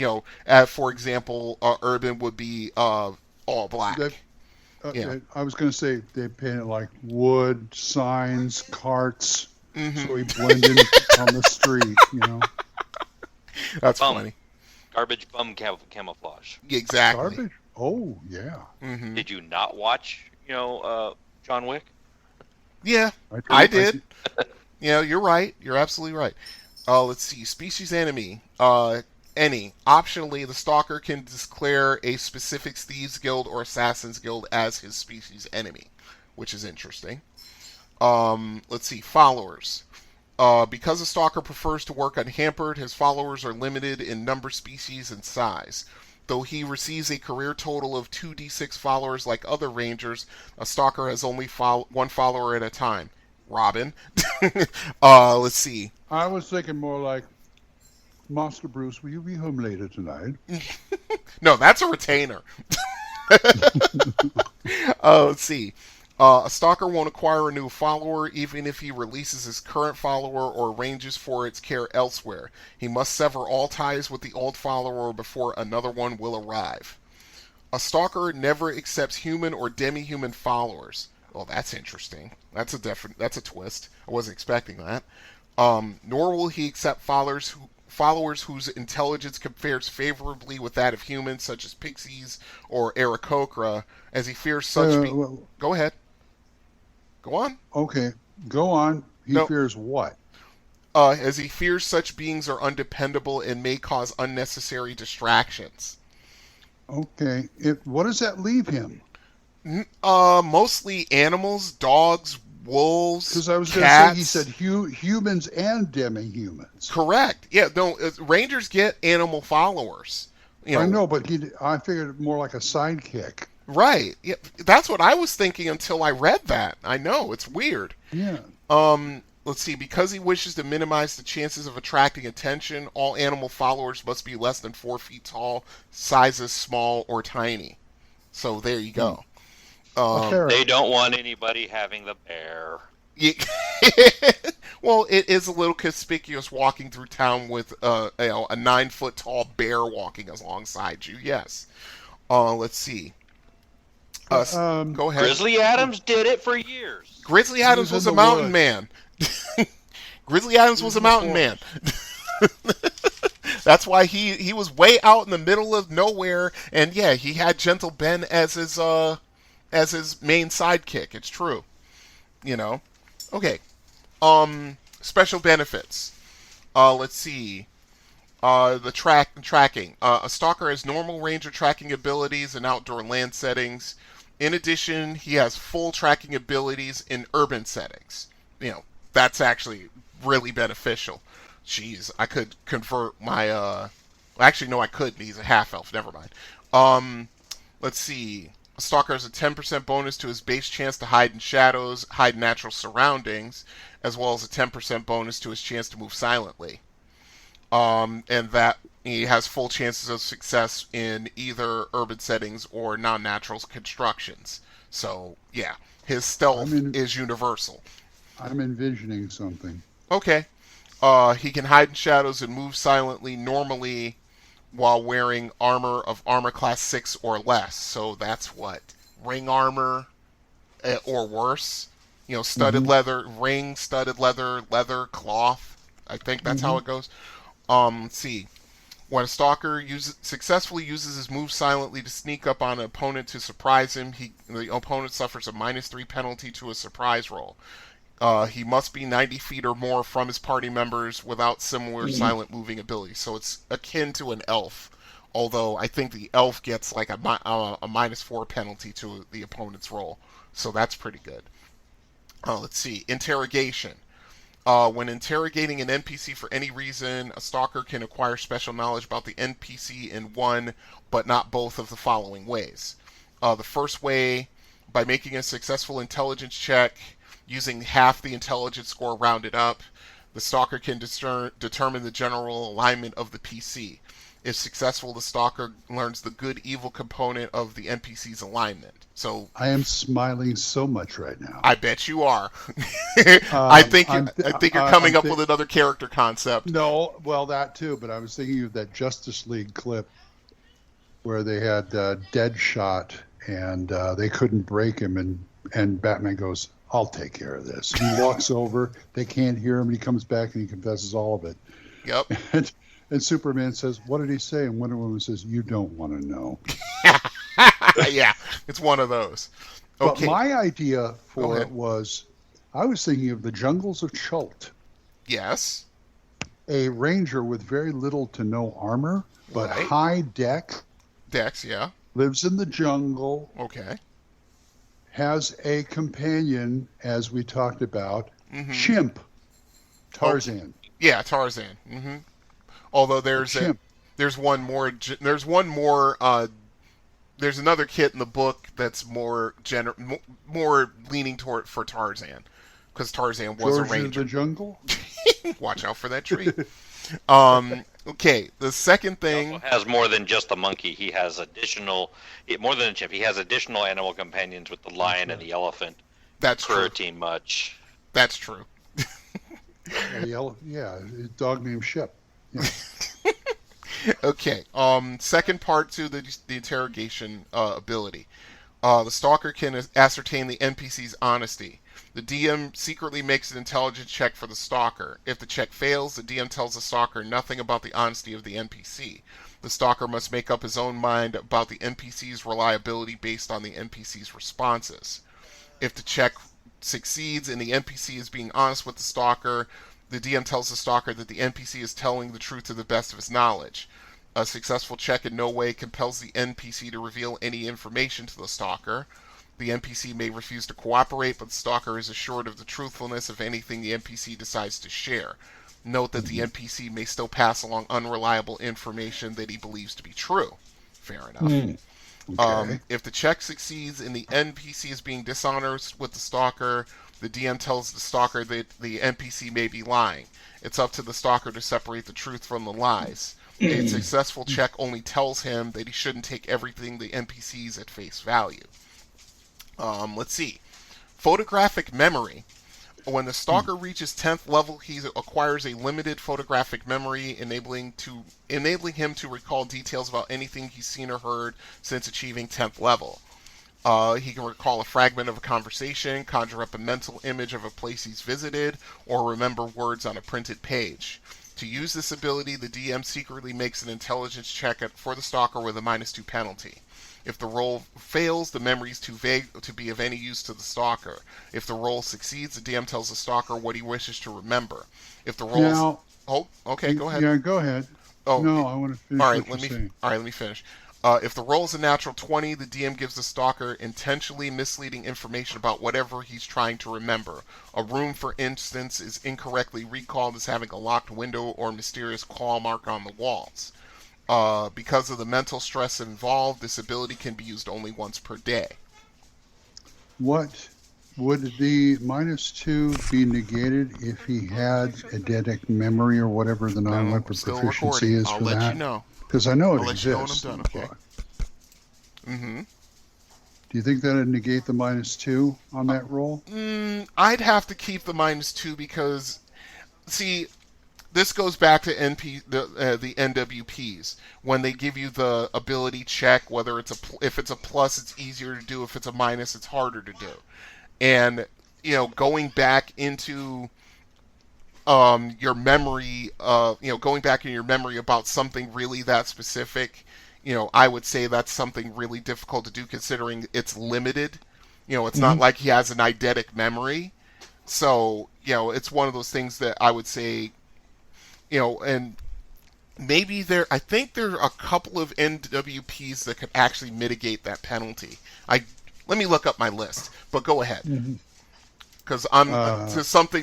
for example, urban would be all black. Yeah. I was going to say they painted like wood, signs, carts, so he blended in on the street, That's funny. Garbage bum camouflage. Exactly. Garbage? Oh, yeah. Mm-hmm. Did you not watch, John Wick? Yeah, I did. You're right. You're absolutely right. Let's see. Species enemy. Any. Optionally, the stalker can declare a specific thieves guild or assassins guild as his species enemy, which is interesting. Let's see. Followers. Because a stalker prefers to work unhampered, his followers are limited in number, species, and size. Though he receives a career total of 2d6 followers like other rangers, a stalker has only one follower at a time. Robin. Let's see. I was thinking more like, Master Bruce, will you be home later tonight? No, that's a retainer. Let's see. A stalker won't acquire a new follower even if he releases his current follower or arranges for its care elsewhere. He must sever all ties with the old follower before another one will arrive. A stalker never accepts human or demi-human followers. Well, that's interesting. That's a twist. I wasn't expecting that. Nor will he accept followers whose intelligence compares favorably with that of humans, such as pixies or Aarakocra, as he fears such. Go ahead. Go on. Okay, go on. He fears what? As he fears such beings are undependable and may cause unnecessary distractions. Okay. What does that leave him? Mostly animals, dogs, wolves, because I was going to say he said humans and demi-humans. Correct. Yeah. No, rangers get animal followers. I know, but I figured more like a sidekick. Right. Yeah. That's what I was thinking until I read that. I know it's weird. Yeah. Let's see. Because he wishes to minimize the chances of attracting attention, all animal followers must be less than 4 feet tall, sizes small or tiny. So there you go. They don't want anybody having the bear. Yeah. Well, it is a little conspicuous walking through town with a 9-foot tall bear walking alongside you. Yes. Let's see. Go ahead. Grizzly Adams did it for years. Grizzly Adams was a mountain man. Grizzly Adams was a mountain man. That's why he was way out in the middle of nowhere, and yeah, he had Gentle Ben as his main sidekick. It's true. Okay. Special benefits. Let's see. The tracking. A stalker has normal ranger tracking abilities in outdoor land settings. In addition, he has full tracking abilities in urban settings. That's actually really beneficial. Jeez, I could convert my actually no, I couldn't. He's a half elf. Never mind. Let's see. A stalker has a 10% bonus to his base chance to hide in shadows, hide in natural surroundings, as well as a 10% bonus to his chance to move silently. And that he has full chances of success in either urban settings or non-natural constructions. So, yeah, his stealth is universal. I'm envisioning something. Okay. He can hide in shadows and move silently normally while wearing armor class 6 or less. So that's what? Ring armor or worse. Studded leather, ring, studded leather, cloth. I think that's how it goes. Let's see. When a stalker successfully uses his move silently to sneak up on an opponent to surprise him, the opponent suffers a -3 penalty to a surprise roll. He must be 90 feet or more from his party members without similar silent moving abilities. So it's akin to an elf, although I think the elf gets like a -4 penalty to the opponent's roll. So that's pretty good. Let's see. Interrogation. When interrogating an NPC for any reason, a stalker can acquire special knowledge about the NPC in one, but not both of the following ways. The first way, by making a successful intelligence check, using half the intelligence score rounded up, the stalker can determine the general alignment of the PC. If successful, the stalker learns the good-evil component of the NPC's alignment. So I am smiling so much right now. I bet you are. I think you're coming up with another character concept. No, well, that too, but I was thinking of that Justice League clip where they had Deadshot and they couldn't break him, and Batman goes, "I'll take care of this." He walks over, they can't hear him, and he comes back and he confesses all of it. Yep. And Superman says, "What did he say?" And Wonder Woman says, "You don't want to know." Yeah, it's one of those. Okay. But my idea for it was, I was thinking of the jungles of Chult. Yes. A ranger with very little to no armor, but high dex. Dex, yeah. Lives in the jungle. Okay. Has a companion, as we talked about, Chimp. Tarzan. Yeah, Tarzan. Although there's one more. There's another kit in the book that's more leaning toward for Tarzan, because Tarzan was a ranger. Of the jungle. Watch out for that tree. Okay, the second thing He also has more than just the monkey. He has more than a chimp. He has additional animal companions with the lion and the elephant. That's true. Pretty much. That's true. A dog named Shep. Yeah. Okay. Second part to the interrogation ability. The stalker can ascertain the NPC's honesty. The DM secretly makes an intelligence check for the stalker. If the check fails, the DM tells the stalker nothing about the honesty of the NPC. The stalker must make up his own mind about the NPC's reliability based on the NPC's responses. If the check succeeds and the NPC is being honest with the stalker, the DM tells the stalker that the NPC is telling the truth to the best of his knowledge. A successful check in no way compels the NPC to reveal any information to the stalker. The NPC may refuse to cooperate, but the stalker is assured of the truthfulness of anything the NPC decides to share. Note that the NPC may still pass along unreliable information that he believes to be true. Fair enough. Okay. If the check succeeds and the NPC is being dishonest with the stalker, the DM tells the stalker that the NPC may be lying. It's up to the stalker to separate the truth from the lies. A successful check only tells him that he shouldn't take everything the NPCs at face value. Let's see. Photographic memory. When the stalker reaches 10th level, he acquires a limited photographic memory, enabling him to recall details about anything he's seen or heard since achieving 10th level. He can recall a fragment of a conversation, conjure up a mental image of a place he's visited, or remember words on a printed page. To use this ability, the DM secretly makes an intelligence check for the stalker with a -2 penalty. If the roll fails, the memory is too vague to be of any use to the stalker. If the roll succeeds, the DM tells the stalker what he wishes to remember. If the roll... Oh, okay, go ahead. Yeah, go ahead. Oh, no, I want to finish what you're saying. All right, let me finish. If the roll is a natural 20, the DM gives the stalker intentionally misleading information about whatever he's trying to remember. A room, for instance, is incorrectly recalled as having a locked window or mysterious claw mark on the walls. Because of the mental stress involved, this ability can be used only once per day. What would the -2 be negated if he had eidetic memory or whatever the non-weapon proficiency is for that? I'll let you know. Because I know it I'll exists. Let you know when I'm done, okay? Do you think that would negate the -2 on that roll? I'd have to keep the -2 because, see, this goes back to the NWPs when they give you the ability check. Whether if it's a plus, it's easier to do. If it's a minus, it's harder to do. And going back into your memory, going back in your memory about something really that specific, I would say that's something really difficult to do considering it's limited. It's not like he has an eidetic memory. So, it's one of those things that I would say, and maybe I think there are a couple of NWPs that could actually mitigate that penalty. Let me look up my list, but go ahead. Because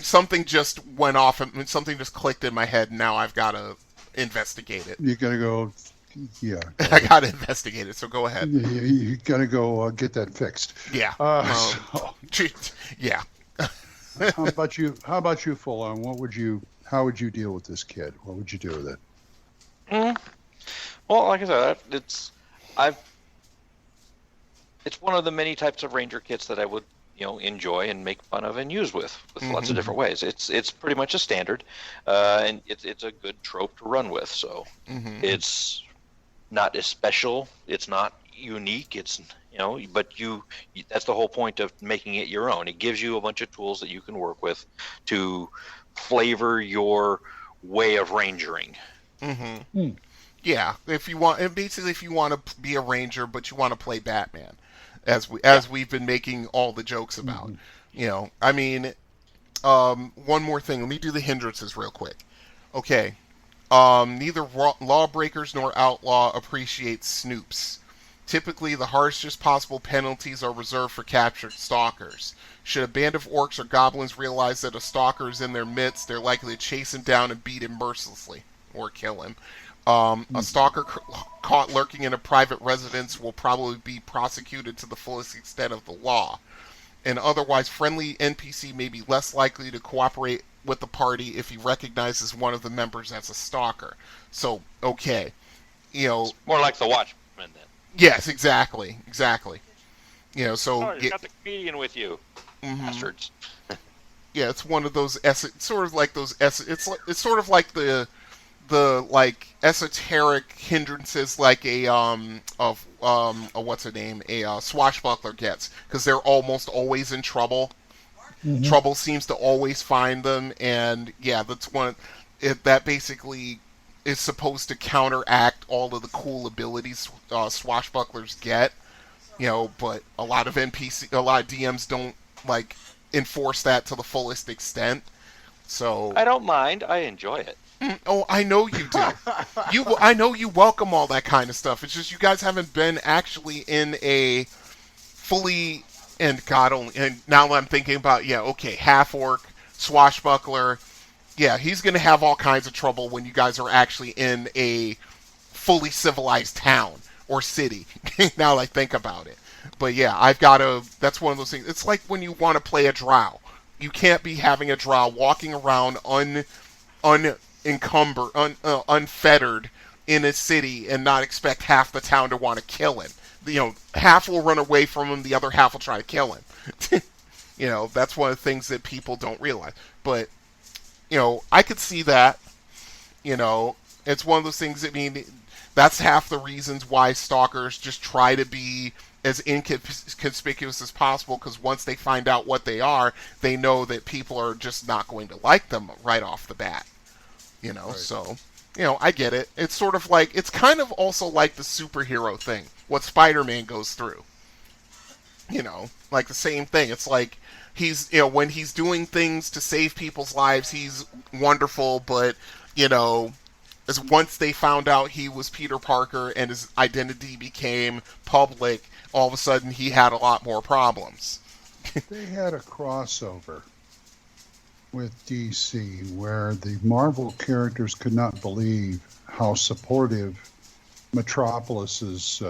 something just went off, and something just clicked in my head, and now I've got to investigate it. You got to go, yeah. I got to investigate it, so go ahead. You got to go get that fixed. Yeah. Yeah. How about you, Full On? How would you deal with this kid? What would you do with it? Well, like I said, it's one of the many types of Ranger kits that I would enjoy and make fun of and use with lots of different ways. It's pretty much a standard, and it's a good trope to run with. So it's not as special. It's not unique. It's but that's the whole point of making it your own. It gives you a bunch of tools that you can work with to flavor your way of rangering. Yeah, if you want to be a Ranger, but you want to play Batman, as we've been making all the jokes about. I mean, one more thing. Let me do the hindrances real quick. Okay. Neither lawbreakers nor outlaw appreciate snoops. Typically, the harshest possible penalties are reserved for captured stalkers. Should a band of orcs or goblins realize that a stalker is in their midst, they're likely to chase him down and beat him mercilessly, or kill him. A stalker caught lurking in a private residence will probably be prosecuted to the fullest extent of the law. An otherwise friendly NPC may be less likely to cooperate with the party if he recognizes one of the members as a stalker. So, okay. It's more like the Watchmen then. Yes, exactly. So you got the comedian with you, bastards. Yeah, it's one of those it's sort of like the like esoteric hindrances, like a what's her name, a swashbuckler gets, because they're almost always in trouble. Trouble seems to always find them, and yeah, that's that basically is supposed to counteract all of the cool abilities swashbucklers get, but a lot of DMs don't enforce that to the fullest extent. So I don't mind. I enjoy it. Oh, I know you do. I know you welcome all that kind of stuff. It's just you guys haven't been actually in a fully, and now that I'm thinking about, half orc, swashbuckler, he's going to have all kinds of trouble when you guys are actually in a fully civilized town or city. Now that I think about it. But that's one of those things. It's like when you want to play a drow. You can't be having a drow walking around unfettered in a city and not expect half the town to want to kill him. Half will run away from him, the other half will try to kill him. That's one of the things that people don't realize. But, I could see that. It's one of those things, that's half the reasons why stalkers just try to be as inconspicuous as possible, because once they find out what they are, they know that people are just not going to like them right off the bat. Right. So, I get it. It's sort of like, it's kind of also like the superhero thing, what Spider-Man goes through. Like the same thing. It's like, he's, when he's doing things to save people's lives, he's wonderful, but, as once they found out he was Peter Parker and his identity became public, all of a sudden he had a lot more problems. They had a crossover with DC where the Marvel characters could not believe how supportive Metropolis's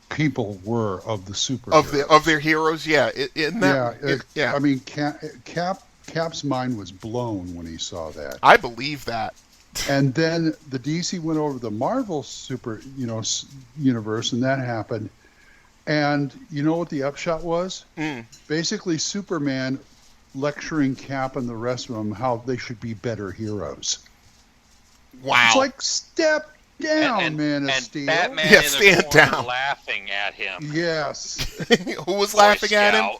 people were of the superheroes. Of their heroes, yeah. I mean, Cap's mind was blown when he saw that. I believe that. And then the DC went over the Marvel universe, and that happened. And you know what the upshot was? Basically, Superman lecturing Cap and the rest of them how they should be better heroes. Wow. It's like, step down, Man of Steel. Batman Yeah, in the stand corner down. laughing at him. Yes. Who was Boy laughing at him?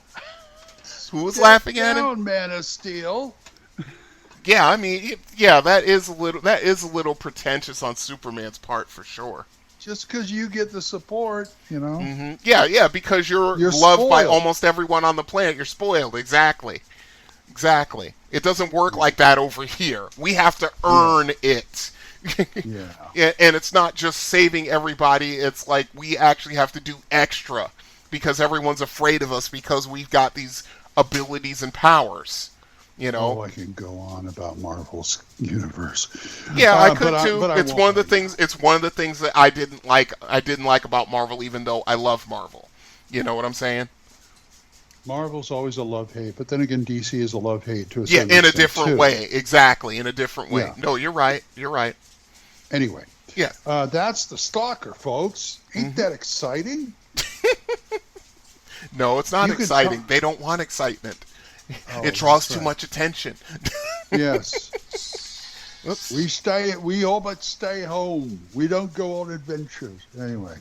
Scout. Who was laughing at him? Down, Man of Steel. Yeah, I mean, yeah, that is a little pretentious on Superman's part for sure. Just because you get the support, you know. Mm-hmm. Yeah, because you're loved spoiled. by almost everyone on the planet. You're spoiled, exactly. It doesn't work like that over here. We have to earn it. Yeah. And it's not just saving everybody. It's like we actually have to do extra because everyone's afraid of us because we've got these abilities and powers. You know. Oh, I can go on about Marvel's universe. Yeah, I could too. But It's one of the things. It's one of the things that I didn't like. I didn't like about Marvel, even though I love Marvel. You know what I'm saying? Marvel's always a love-hate, but then again, DC is a love-hate to a certain in a extent, different too. way. Exactly, in a different way. Yeah. No, you're right. You're right. Anyway. Yeah. That's the Stalker, folks. Ain't that exciting? No, it's not You could exciting. talk- They don't want excitement. Oh, It draws that's too right. much attention. Yes. Oops. We all but stay home. We don't go on adventures. Anyway.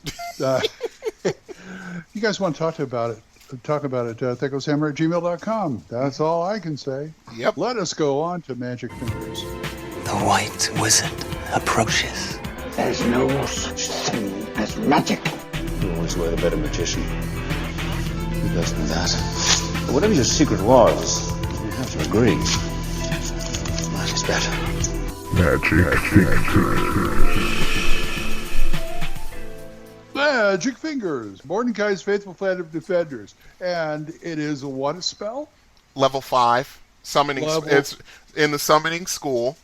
You guys want to talk about it, THACOshammer@gmail.com. That's all I can say. Yep. Let us go on to Magic Fingers. The White Wizard approaches. There's no such thing as magic. You always were the better magician. You guys know that. But whatever your secret was, you have to agree. Mine is better. Magic Fingers. Magic Fingers, Mordecai's Faithful Flat of Defenders. And it is what a spell? Level 5 summoning. It's in the summoning school.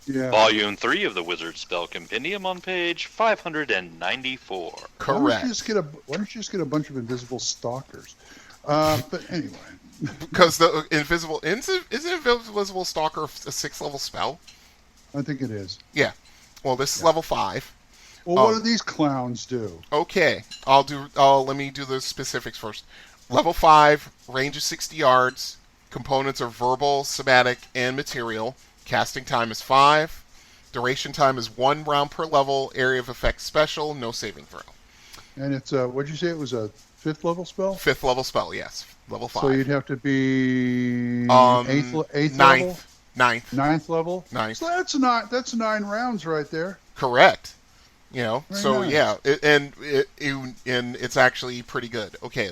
Yeah. Volume 3 of the Wizard Spell Compendium on page 594. Why don't Correct. you just get a bunch of invisible stalkers? But anyway. Because the invisible isn't invisible stalker a 6th level spell? I think it is. Yeah. Well, this is level 5. Well, what do these clowns do? Okay, let me do the specifics first. Level 5, range is 60 yards. Components are verbal, somatic, and material. Casting time is 5. Duration time is 1 round per level. Area of effect special, no saving throw. And it's what'd you say? It was a 5th level spell? 5th level spell, yes. Level 5. So you'd have to be eighth ninth. level? Ninth level? Ninth. So that's 9 rounds right there. Correct. You know, Very so nice. yeah, and it's actually pretty good. Okay,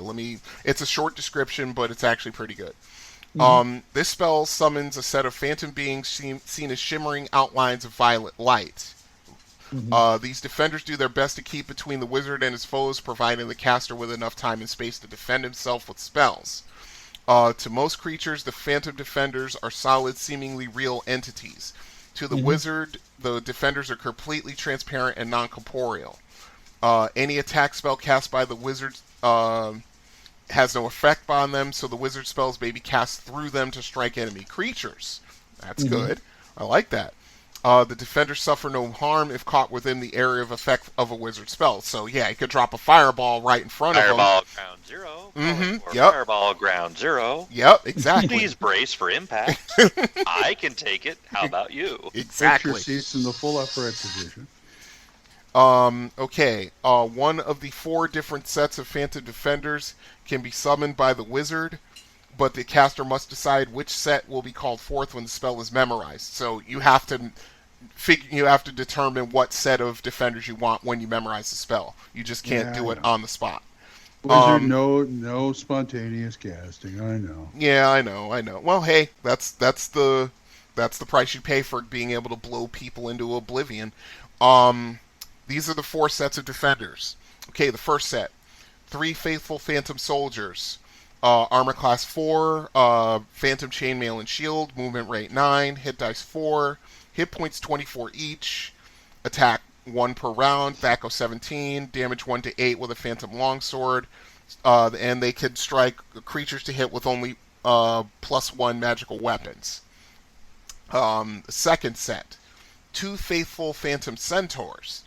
it's a short description, but it's actually pretty good. This spell summons a set of phantom beings seen as shimmering outlines of violet light. These defenders do their best to keep between the wizard and his foes, providing the caster with enough time and space to defend himself with spells. To most creatures, the phantom defenders are solid, seemingly real entities. To the wizard, the defenders are completely transparent and non-corporeal. Any attack spell cast by the wizard has no effect on them, so the wizard spells may be cast through them to strike enemy creatures. That's good. I like that. The defenders suffer no harm if caught within the area of effect of a wizard spell. So yeah, he could drop a fireball right in front of him. Fireball ground 0. Or Yep. Fireball ground 0. Yep, exactly. Please brace for impact. I can take it. How about you? Exactly. Put your seats in the full upright position. Okay. One of the 4 different sets of phantom defenders can be summoned by the wizard, but the caster must decide which set will be called forth when the spell is memorized. So you have to determine what set of defenders you want when you memorize the spell. You just can't do it on the spot. Wizard, no spontaneous casting. I know. Yeah, I know. Well, hey, that's the price you pay for being able to blow people into oblivion. These are the 4 sets of defenders. Okay, the first set, 3 faithful phantom soldiers. Armor class 4, phantom chainmail and shield, movement rate 9, hit dice 4, hit points 24 each, attack 1 per round, THACO 17, damage 1 to 8 with a phantom longsword, and they could strike creatures to hit with only +1 magical weapons. The second set, 2 faithful phantom centaurs,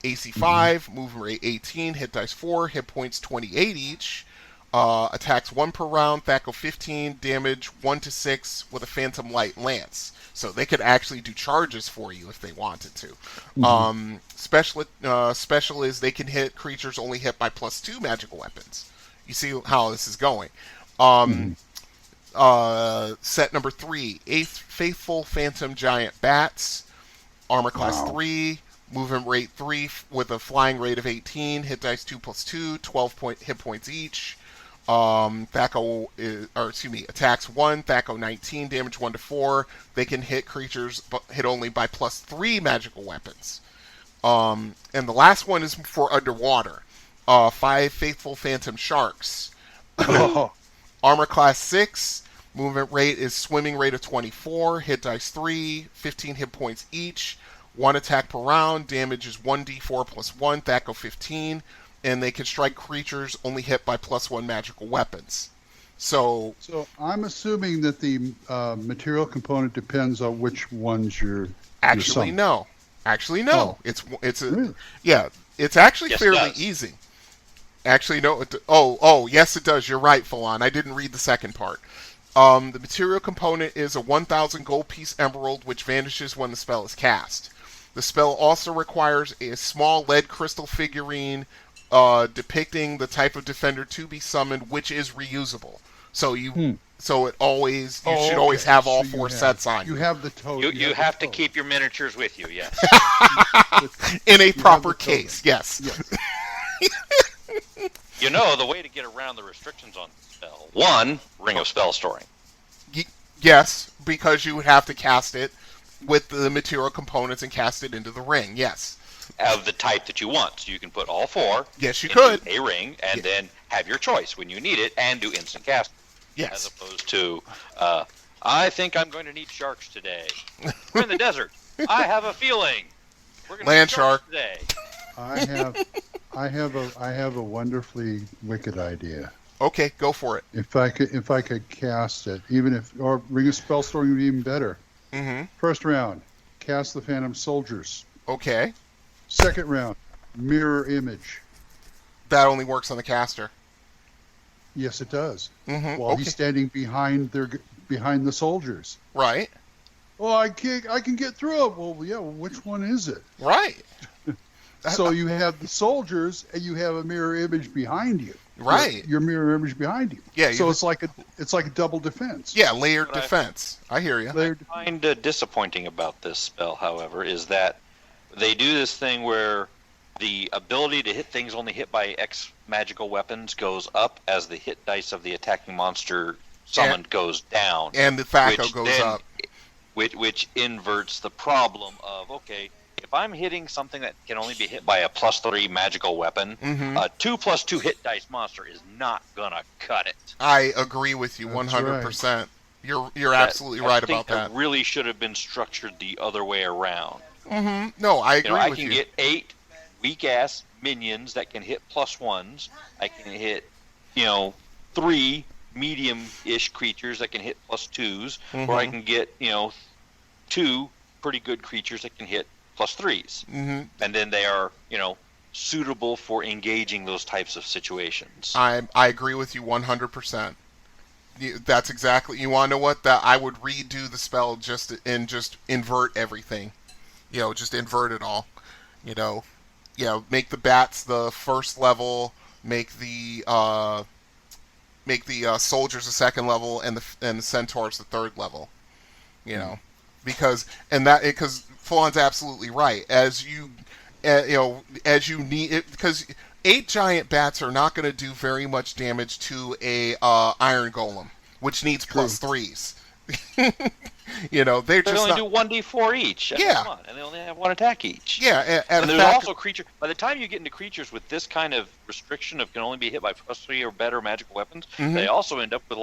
AC 5, movement rate 18, hit dice 4, hit points 28 each. Attacks 1 per round, THACO 15, damage 1 to 6 with a Phantom Light Lance. So they could actually do charges for you if they wanted to. Special is they can hit creatures only hit by +2 magical weapons. You see how this is going. Set number 3, 8th Faithful Phantom Giant Bats. Armor class 3, movement rate 3 with a flying rate of 18, hit dice 2+2, 12 hit points each. THACO attacks 1, THACO 19, damage 1 to 4. They can hit creatures hit only by +3 magical weapons. And the last one is for underwater. 5 Faithful Phantom Sharks. Armor class 6, movement rate is swimming rate of 24, hit dice 3, 15 hit points each. 1 attack per round, damage is 1d4 +1, THACO 15, and they can strike creatures only hit by +1 magical weapons. So I'm assuming that the material component depends on which ones you're Actually, no. Oh. It's actually fairly easy. Actually, no. Yes, it does. You're right, Falon. I didn't read the second part. The material component is a 1,000 gold piece emerald, which vanishes when the spell is cast. The spell also requires a small lead crystal figurine depicting the type of defender to be summoned, which is reusable. So you should always have all 4 sets on you. You have the toad. You have to keep your miniatures with you, yes. In a proper case, yes. You know the way to get around the restrictions on the spell. 1, Ring of Spell Storing. Yes, because you would have to cast it with the material components and cast it into the ring, yes. Of the type that you want. So you can put all 4 yes, you could. A ring and then have your choice when you need it and do instant cast. Yes. As opposed to, I think I'm going to need sharks today. We're in the desert. I have a feeling. We're going to land need sharks shark today. I have a wonderfully wicked idea. Okay, go for it. If I could cast it, or Ring of Spell Storing would be even better. First round, cast the Phantom Soldiers. Okay. Second round, mirror image. That only works on the caster. Yes, it does. While he's standing behind the soldiers. Right. Well, I can get through it. Well, yeah. Well, which one is it? Right. So you have the soldiers, and you have a mirror image behind you. Right. Your mirror image behind you. Yeah. So it's like a double defense. Yeah, layered defense. I hear you. What I find disappointing about this spell, however, is that they do this thing where the ability to hit things only hit by X magical weapons goes up as the hit dice of the attacking monster summoned goes down. And the THACO goes up. Which inverts the problem of, okay, if I'm hitting something that can only be hit by a +3 magical weapon, a 2+2 hit dice monster is not going to cut it. I agree with you 100%. Right. You're absolutely right about that. I think it really should have been structured the other way around. No, I agree with you. I can get 8 weak-ass minions that can hit +1s. I can hit, 3 medium-ish creatures that can hit +2s. Or I can get, 2 pretty good creatures that can hit +3s. And then they are, suitable for engaging those types of situations. I agree with you 100%. That's exactly. You want to know what? That I would redo the spell just invert everything. Just invert it all. Make the bats the first level, make the soldiers the second level, and the centaurs the third level. Because Falon's absolutely right. As you need it, because 8 giant bats are not going to do very much damage to a iron golem, which needs +3s. They only do 1d4 each. Yeah. And they only have 1 attack each. Yeah. And there's also creature. By the time you get into creatures with this kind of restriction of can only be hit by +3 or better magical weapons, they also end up with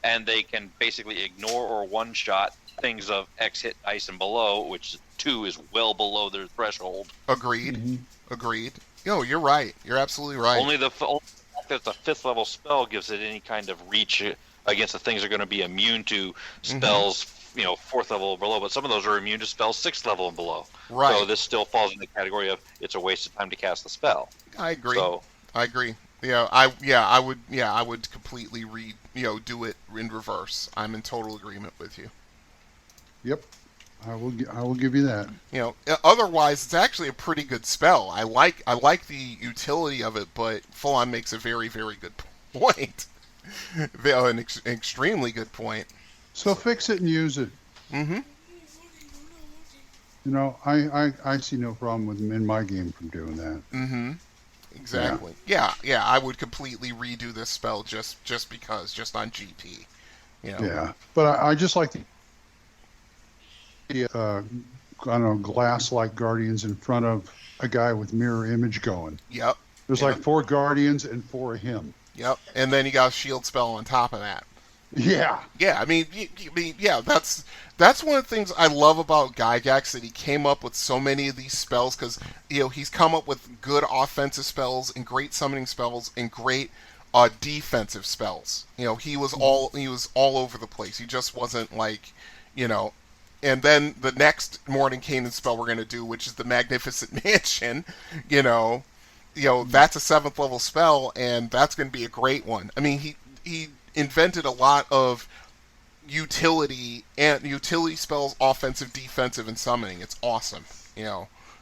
and they can basically ignore or one-shot things of X hit dice and below, which 2 is well below their threshold. Agreed. Agreed. You're right. You're absolutely right. Only the fact that the 5th level spell gives it any kind of reach against the things that are going to be immune to spells, 4th level or below, but some of those are immune to spells 6th level and below. Right. So this still falls in the category of it's a waste of time to cast the spell. I agree. So, I agree. I would completely do it in reverse. I'm in total agreement with you. Yep. I will give you that. Otherwise, it's actually a pretty good spell. I like the utility of it, but Full On makes a very, very good point. An extremely good point. So fix it and use it. Mm-hmm. I see no problem with them in my game from doing that. Mm-hmm. Exactly. Yeah. I would completely redo this spell just on GP. Yeah, but I just like the glass-like guardians in front of a guy with mirror image going. Yep. There's like 4 guardians and 4 of him. Yep. And then you got a shield spell on top of that. Yeah. Yeah, I mean, that's one of the things I love about Gygax, that he came up with so many of these spells, because he's come up with good offensive spells and great summoning spells and great defensive spells. He was all over the place. He just wasn't like, And then the next Morning Canaan spell we're going to do, which is the Magnificent Mansion, that's a 7th level spell, and that's going to be a great one. I mean, he invented a lot of utility spells, offensive, defensive, and summoning. It's awesome.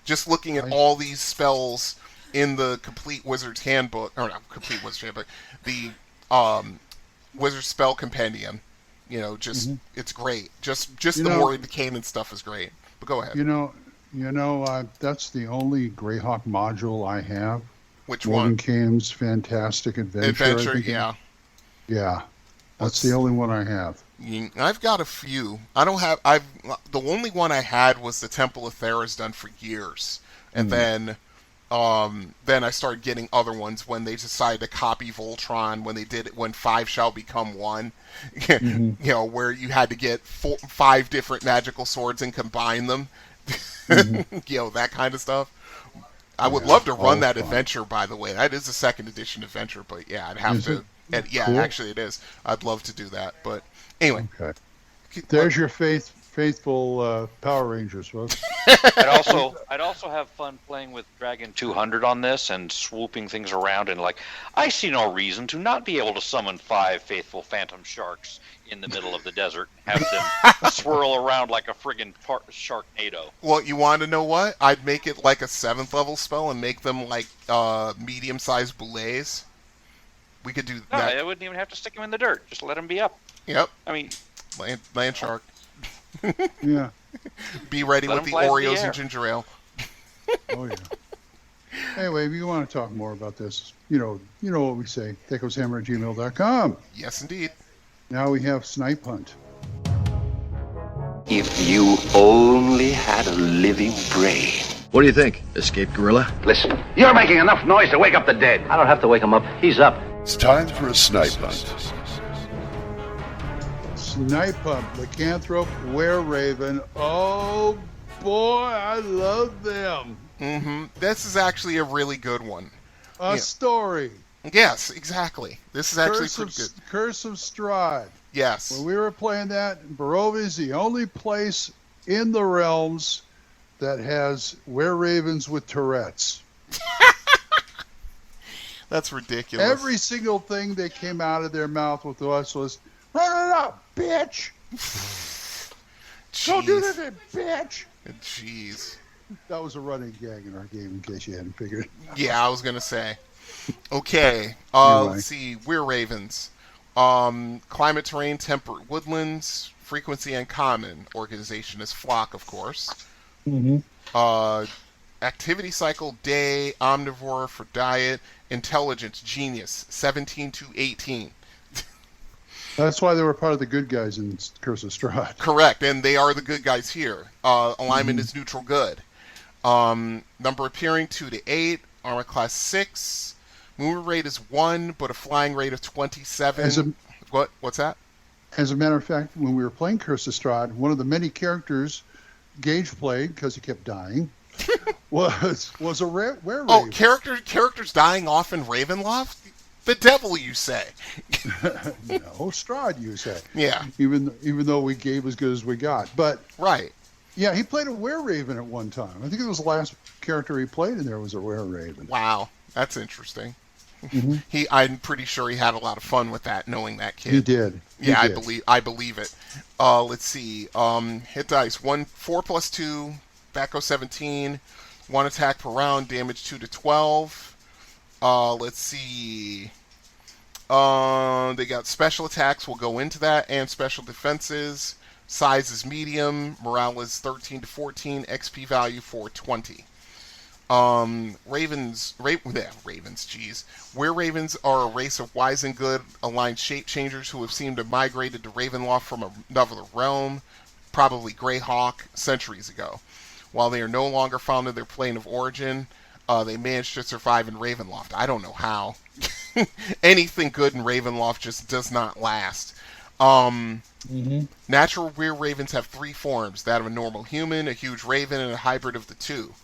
Just looking at all these spells in the Complete Wizard's Handbook, or not Complete Wizard's Handbook, the Wizard's Spell Compendium. It's great. Just the Morning Canaan stuff is great. But go ahead. That's the only Greyhawk module I have. Which Morgan one? Kane's Fantastic Adventure. Yeah. Yeah. That's the only one I have. I've got a few. The only one I had was the Temple of Theros, done for years. And then I started getting other ones when they decided to copy Voltron, when 5 shall become 1. Where you had to get 5 different magical swords and combine them. That kind of stuff. I would love to run that adventure, by the way. That is a 2nd edition adventure, but I'd have to. Cool. Actually it is. I'd love to do that, but anyway. Okay. There's your faithful Power Rangers, folks. I'd also have fun playing with Dragon 200 on this and swooping things around, and I see no reason to not be able to summon 5 faithful phantom sharks in the middle of the desert and have them swirl around like a friggin' sharknado. Well, you want to know what? I'd make it like a 7th level spell and make them like medium-sized boulets. We could do that. I wouldn't even have to stick them in the dirt. Just let them be up. Yep. I mean, land shark. Yeah. Be ready with the Oreos and ginger ale. Oh yeah. Anyway, if you want to talk more about this, you know what we say. THACOshammer@gmail.com. Yes, indeed. Now we have Snipe Hunt. If you only had a living brain. What do you think? Escaped gorilla? Listen, you're making enough noise to wake up the dead. I don't have to wake him up. He's up. It's time for a Snipe Hunt. Snipe Hunt, Lycanthrope, Were-Raven. Oh boy, I love them. Mm-hmm. This is actually a really good one. A story. Yes, exactly. This is actually pretty good. Curse of Strahd. Yes. When we were playing that, Barovia is the only place in the realms that has were-ravens with Tourette's. That's ridiculous. Every single thing that came out of their mouth with us was, "Run it up, bitch! Don't do that, bitch!" Jeez. That was a running gag in our game, in case you hadn't figured. Yeah, I was gonna say. Okay. Anyway. Let's see. We're ravens. Climate, terrain, temperate woodlands. Frequency uncommon. Organization is flock, of course. Mm-hmm. Activity cycle day. Omnivore for diet. Intelligence genius. 17 to 18. That's why they were part of the good guys in Curse of Strahd. Correct, and they are the good guys here. Alignment is neutral good. Number appearing 2 to 8. Armor class 6. Movement rate is 1, but a flying rate of 27. What's that? As a matter of fact, when we were playing Curse of Strahd, one of the many characters Gage played, because he kept dying, was a were-raven. Oh, characters dying off in Ravenloft? The devil, you say? No, Strahd, you say. Yeah. Even though we gave as good as we got, but right. Yeah, he played a were-raven at one time. I think it was the last character he played in there was a were-raven. Wow, that's interesting. I'm pretty sure he had a lot of fun with that, knowing that kid. He did. Yeah, I believe it. Let's see. Hit dice 4 plus 2, THACO 17, 1 attack per round, damage 2 to 12. Let's see. They got special attacks. We'll go into that, and special defenses. Size is medium. Morale is 13 to 14. XP value 420. Ravens, jeez. Were-ravens are a race of wise and good aligned shape changers who have seemed to have migrated to Ravenloft from another realm, probably Greyhawk, centuries ago. While they are no longer found in their plane of origin, they managed to survive in Ravenloft. I don't know how. Anything good in Ravenloft just does not last. Natural were-ravens have 3 forms, that of a normal human, a huge raven, and a hybrid of the two.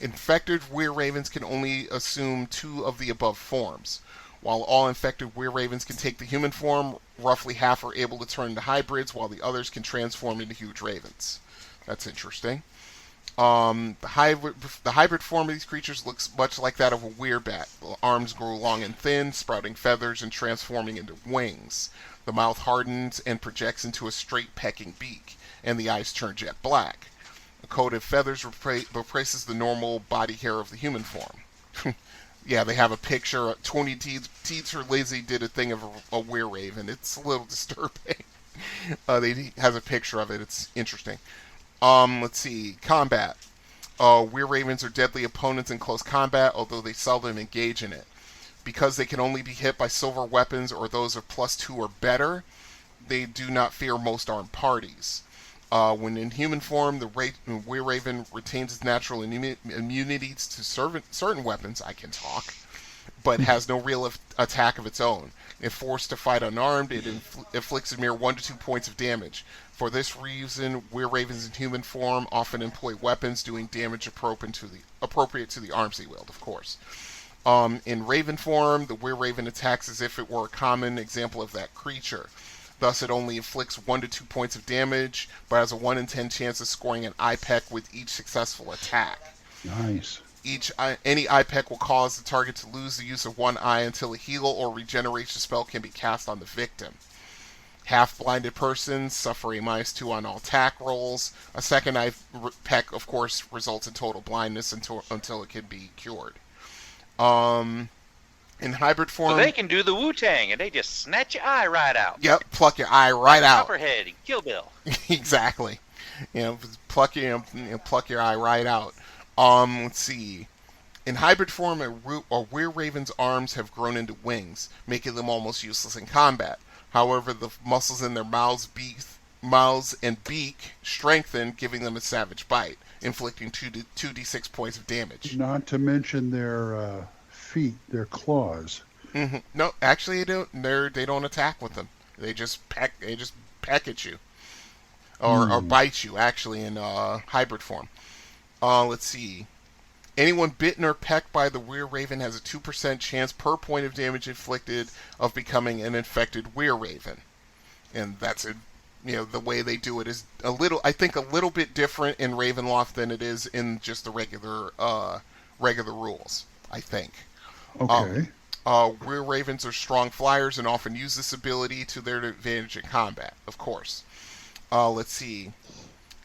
Infected were-ravens can only assume 2 of the above forms. While all infected were-ravens can take the human form, roughly half are able to turn into hybrids, while the others can transform into huge ravens. That's interesting. The hybrid form of these creatures looks much like that of a werebat. The arms grow long and thin, sprouting feathers and transforming into wings. The mouth hardens and projects into a straight pecking beak, and the eyes turn jet black. A coat of feathers replaces the normal body hair of the human form. Yeah, they have a picture. Tony Teacher Lizzie did a thing of a were-raven. It's a little disturbing. They has a picture of it. It's interesting. Let's see. Combat. Were-ravens are deadly opponents in close combat, although they seldom engage in it. Because they can only be hit by silver weapons or those of +2 or better, they do not fear most armed parties. When in human form, the were-raven retains its natural immunities to certain weapons, I can talk, but has no real attack of its own. If forced to fight unarmed, it inflicts a mere 1 to 2 points of damage. For this reason, were-ravens in human form often employ weapons doing damage appropriate to the arms they wield, of course. In raven form, the were-raven attacks as if it were a common example of that creature. Thus, it only inflicts 1 to 2 points of damage, but has a 1 in 10 chance of scoring an eye peck with each successful attack. Nice. Any eye peck will cause the target to lose the use of one eye until a heal or regeneration spell can be cast on the victim. Half-blinded persons suffer a -2 on all attack rolls. A second eye peck, of course, results in total blindness until it can be cured. In hybrid form... So they can do the Wu-Tang, and they just snatch your eye right out. Yep, pluck your eye right out. Copperhead and Kill Bill. Exactly. Pluck your eye right out. Let's see. In hybrid form, a were-raven's arms have grown into wings, making them almost useless in combat. However, the muscles in their mouths and beak strengthen, giving them a savage bite, inflicting 2d6 points of damage. Not to mention their feet, their claws. Mm-hmm. No, actually, they don't attack with them. They just peck at you, or bite you. Actually, in hybrid form. Let's see. Anyone bitten or pecked by the were-raven has a 2% chance per point of damage inflicted of becoming an infected were-raven. And that's the way they do it is a little bit different in Ravenloft than it is in just the regular rules, I think. Okay. Were-ravens are strong flyers and often use this ability to their advantage in combat, of course. Let's see.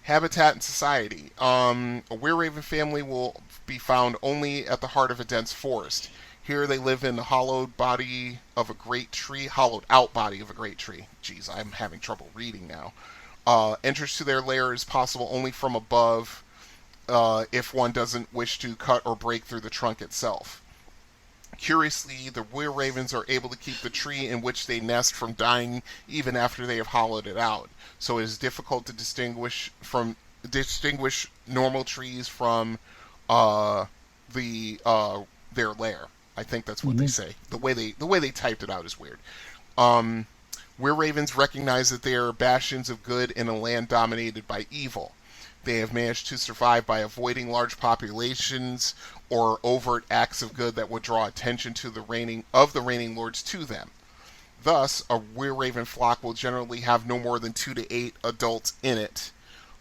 Habitat and society. A were-raven family will be found only at the heart of a dense forest. Here they live in the hollowed out body of a great tree. Jeez, I'm having trouble reading now. Entrance to their lair is possible only from above, if one doesn't wish to cut or break through the trunk itself. Curiously, the were-ravens are able to keep the tree in which they nest from dying even after they have hollowed it out. So it is difficult to distinguish normal trees from their lair. I think that's what they say. The way they typed it out is weird. Were-ravens recognize that they are bastions of good in a land dominated by evil. They have managed to survive by avoiding large populations or overt acts of good that would draw attention to the reigning lords to them. Thus, a were-raven flock will generally have no more than 2 to 8 adults in it.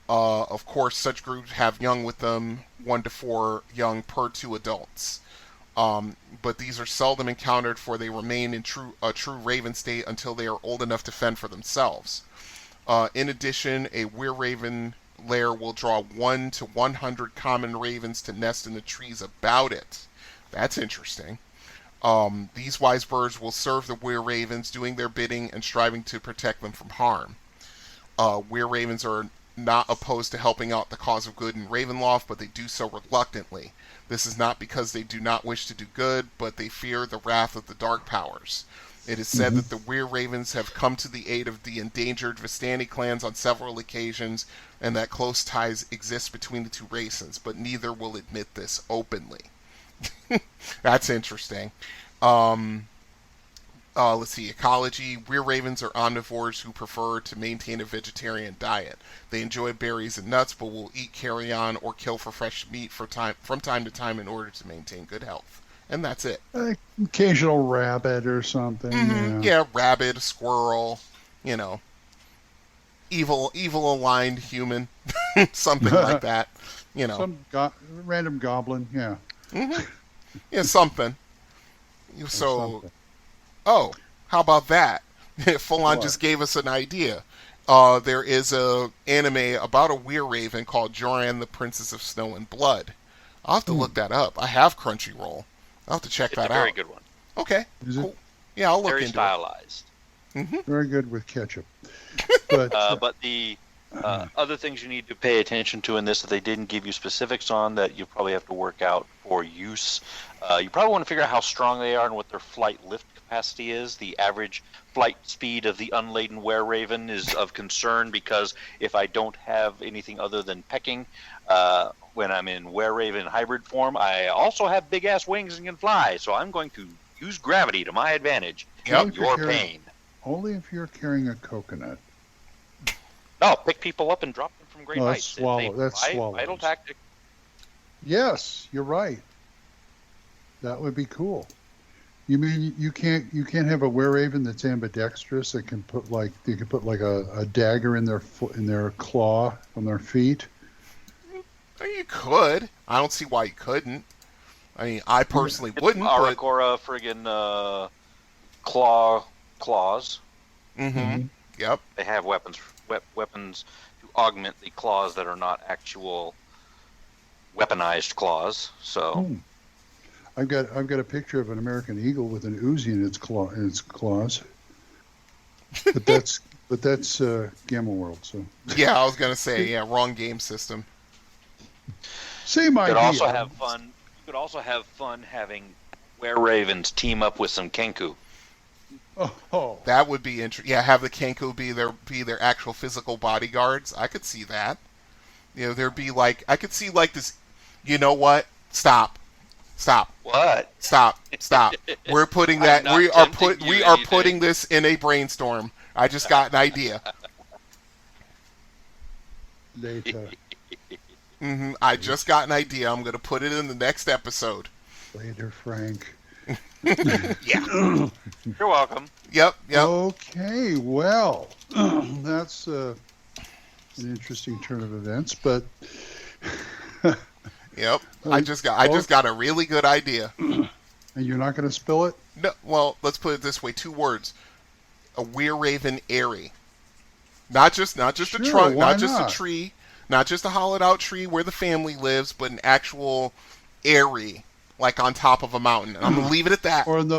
Of course, such groups have young with them, 1 to 4 young per 2 adults. But these are seldom encountered, for they remain in a true raven state until they are old enough to fend for themselves. In addition, a were-raven lair will draw 1 to 100 common ravens to nest in the trees about it. That's interesting. These wise birds will serve the were-ravens, doing their bidding and striving to protect them from harm. Were-ravens are not opposed to helping out the cause of good in Ravenloft, but they do so reluctantly. This is not because they do not wish to do good, but they fear the wrath of the dark powers. It is said that the were-ravens have come to the aid of the endangered Vistani clans on several occasions, and that close ties exist between the two races, but neither will admit this openly. That's interesting. Let's see, ecology. Were-ravens are omnivores who prefer to maintain a vegetarian diet. They enjoy berries and nuts, but will eat carrion or kill for fresh meat from time to time in order to maintain good health. And that's it. Occasional rabbit or something. Yeah, rabbit, squirrel, evil aligned human, something like that. Some random goblin, yeah. Yeah, something. So, oh, how about that? Full on just gave us an idea. There is a anime about a were-raven called Joran, the Princess of Snow and Blood. I'll have to look that up. I have Crunchyroll. I'll have to check that out. It's a very good one. Okay, cool. Yeah, I'll look very into stylized. it. Very good with ketchup. But the other things you need to pay attention to in this that they didn't give you specifics on that you probably have to work out for use. You probably want to figure out how strong they are and what their flight lift capacity is. The average flight speed of the unladen were-raven is of concern because if I don't have anything other than pecking, when I'm in were-raven hybrid form, I also have big-ass wings and can fly, so I'm going to use gravity to my advantage. Yep. Your pain. Only if you're carrying a coconut. No, pick people up and drop them from great heights. That's swallow. Vital tactic. Yes, you're right. That would be cool. You mean you can't have a were-raven that's ambidextrous that can put like a dagger in their claw on their feet? You could. I don't see why you couldn't. I mean, I personally wouldn't. Arakora friggin' claws. Mm-hmm. Yep. They have weapons to augment the claws that are not actual weaponized claws. So. I've got a picture of an American eagle with an Uzi in its claws. But that's Gamma World. So. Yeah, I was gonna say wrong game system. Same idea. You could also have fun having were-ravens team up with some Kenku. Oh, that would be interesting. Yeah, have the Kenku be their actual physical bodyguards. I could see that. There'd be I could see this. You know what? Stop. What? Stop. We're putting that. We are putting this in a brainstorm. I just got an idea. Later. I just got an idea. I'm going to put it in the next episode. Later, Frank. Yeah. You're welcome. Yep. Okay, well, that's an interesting turn of events, but yep. I just got a really good idea. And you're not going to spill it? No. Well, let's put it this way: 2 words. A were-raven airy. Not just a trunk, not just a tree, not just a hollowed out tree where the family lives, but an actual airy, like on top of a mountain. And I'm gonna leave it at that. Or in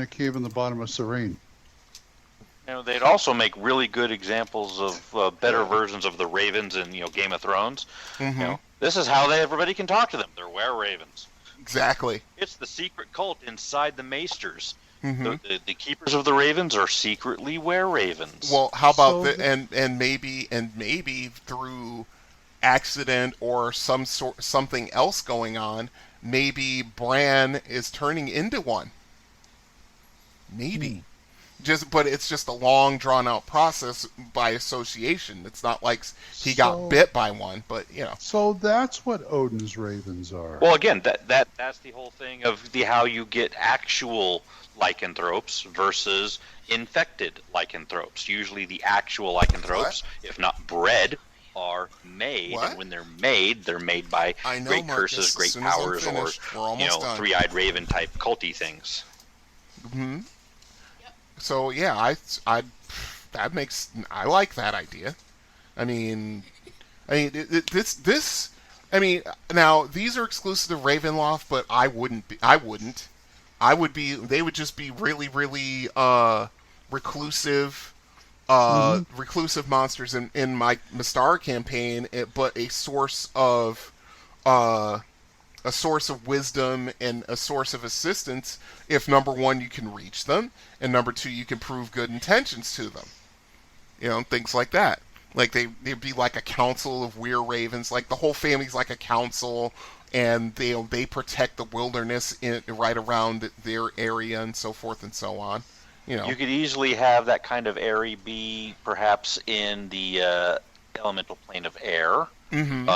a cave in the bottom of Serene. They'd also make really good examples of better versions of the ravens in Game of Thrones. Mm-hmm. This is how everybody can talk to them. They're were-ravens. Exactly. It's the secret cult inside the Maesters. Mm-hmm. The keepers of the ravens are secretly were-ravens. Well, how about and maybe through accident or something else going on, maybe Bran is turning into one. Maybe. But it's just a long, drawn-out process by association. It's not like he got bit by one, but So that's what Odin's ravens are. Well, again, that's the whole thing of how you get actual lycanthropes versus infected lycanthropes. Usually, the actual lycanthropes, if not bred, are made. What? And when they're made by I know, great Marcus, curses, as great soon as I'm powers, or finished, we're almost done. three-eyed raven type culty things. Hmm. So yeah, I like that idea. I mean, this. I mean, now these are exclusive to Ravenloft, but I wouldn't. I would be. They would just be really, really reclusive. Reclusive monsters in my Mystara campaign, but a source of wisdom and a source of assistance if, number one, you can reach them, and number two, you can prove good intentions to them. Things like that. Like they'd be like a council of Weir Ravens, like the whole family's like a council, and they protect the wilderness right around their area and so forth and so on. You could easily have that kind of area be perhaps in the elemental plane of air. Mm-hmm.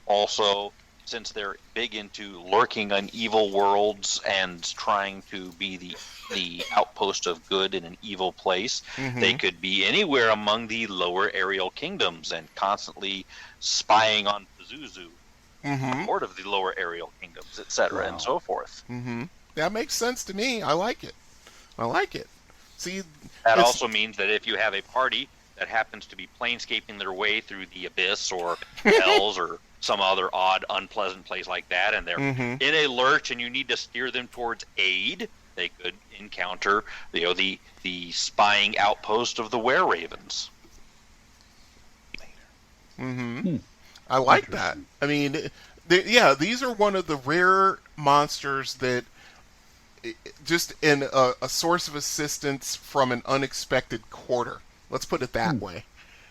Also, since they're big into lurking on evil worlds and trying to be the outpost of good in an evil place, they could be anywhere among the lower aerial kingdoms and constantly spying on Pazuzu, lord of the lower aerial kingdoms, etc., and so forth. That makes sense to me. I like it. See, that also means that if you have a party that happens to be planescaping their way through the abyss or hells or some other odd, unpleasant place like that, and they're in a lurch, and you need to steer them towards aid, they could encounter the spying outpost of the Were-Ravens. I like that. I mean, these are one of the rare monsters that just in a source of assistance from an unexpected quarter. Let's put it that way.